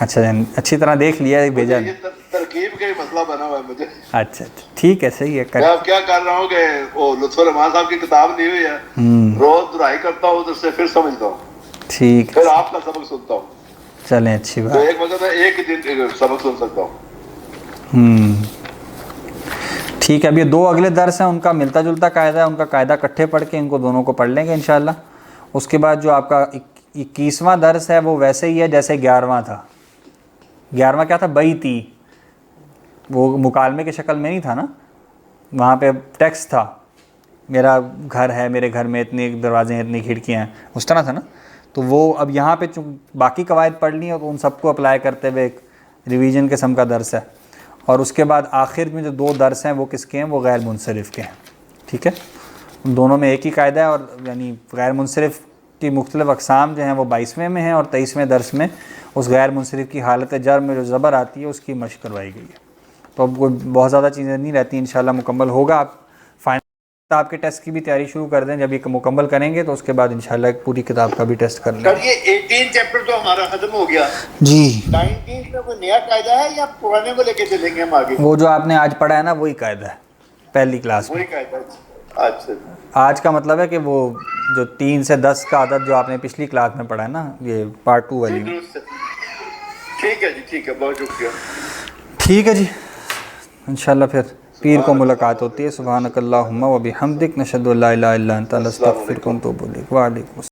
اچھا اچھی طرح دیکھ لیا ہے بھیجا؟ یہ ترکیب کا ہی مسئلہ بنا ہوا ہے مجھے. اچھا ٹھیک ہے صحیح ہے. میں اب کیا کر رہا ہوں کہ وہ لطف الرحمان صاحب کی کتاب نہیں ہوئی ہے، روز دہرائی کرتا ہوں تو اس سے پھر سمجھتا ہوں، ٹھیک پھر آپ کا سبق سنتا ہوں. چلیں اچھی تو بات. ایک وقت میں ایک ہی دن سبق سن سکتا ہوں. ٹھیک ہے. اب یہ 2 اگلے درس ہیں، ان کا ملتا جلتا قاعدہ ہے، ان کا قاعدہ اکٹھے پڑھ کے ان کو دونوں کو پڑھ لیں گے انشاءاللہ. اس کے بعد جو آپ کا 21واں درس ہے وہ ویسے ہی ہے جیسے 11واں تھا. 11واں کیا تھا؟ بیتی، وہ مکالمے کی شکل میں نہیں تھا نا، وہاں پہ ٹیکسٹ تھا، میرا گھر ہے، میرے گھر میں اتنے دروازے ہیں، اتنی کھڑکیاں ہیں، اس طرح تھا نا. تو وہ اب یہاں پہ باقی قواعد پڑھ لی ہیں تو ان سب کو اپلائی کرتے ہوئے ایک ریویژن قسم کا درس ہے. اور اس کے بعد آخر میں جو 2 درس ہیں وہ کس کے ہیں؟ وہ غیر منصرف کے ہیں. ٹھیک ہے، ان دونوں میں ایک ہی قاعدہ ہے، اور یعنی غیر منصرف کی مختلف اقسام جو ہیں وہ 22ویں میں ہیں، اور 23ویں درس میں اس غیر منصرف کی حالت جر میں جو زبر آتی ہے اس کی مشق کروائی گئی ہے. تو اب کوئی بہت زیادہ چیزیں نہیں رہتی، انشاءاللہ مکمل ہوگا. آپ فائنل کتاب کے ٹیسٹ کی بھی تیاری شروع کر دیں، جب یہ مکمل کریں گے تو اس کے بعد انشاءاللہ ایک پوری کتاب کا بھی ٹیسٹ کر لیں. سر یہ 18 چیپٹر تو ہمارا ختم ہو گیا جی. 19 میں کوئی نیا قاعدہ ہے یا پرانے کو لے کے چلیں گے ہم آگے؟ وہ جو آپ نے آج پڑھا ہے نا وہی قاعدہ ہے پہلی کلاس میں. وہی قاعدہ ہے. اچھا آج کا مطلب ہے کہ وہ جو 3 سے 10 کا عدد جو آپ نے پچھلی کلاس میں پڑھا ہے نا، یہ پارٹ 2 والی. درست ہے. ٹھیک ہے جی، ٹھیک ہے، بہت شکریہ. ٹھیک ہے جی، انشاءاللہ پھر پیر کو ملاقات ہوتی ہے. سبحانک اللہم و بحمدک، نشہد ان لا الہ الا انت، نستغفرک و نتوب الیک. وعلیکم السلام.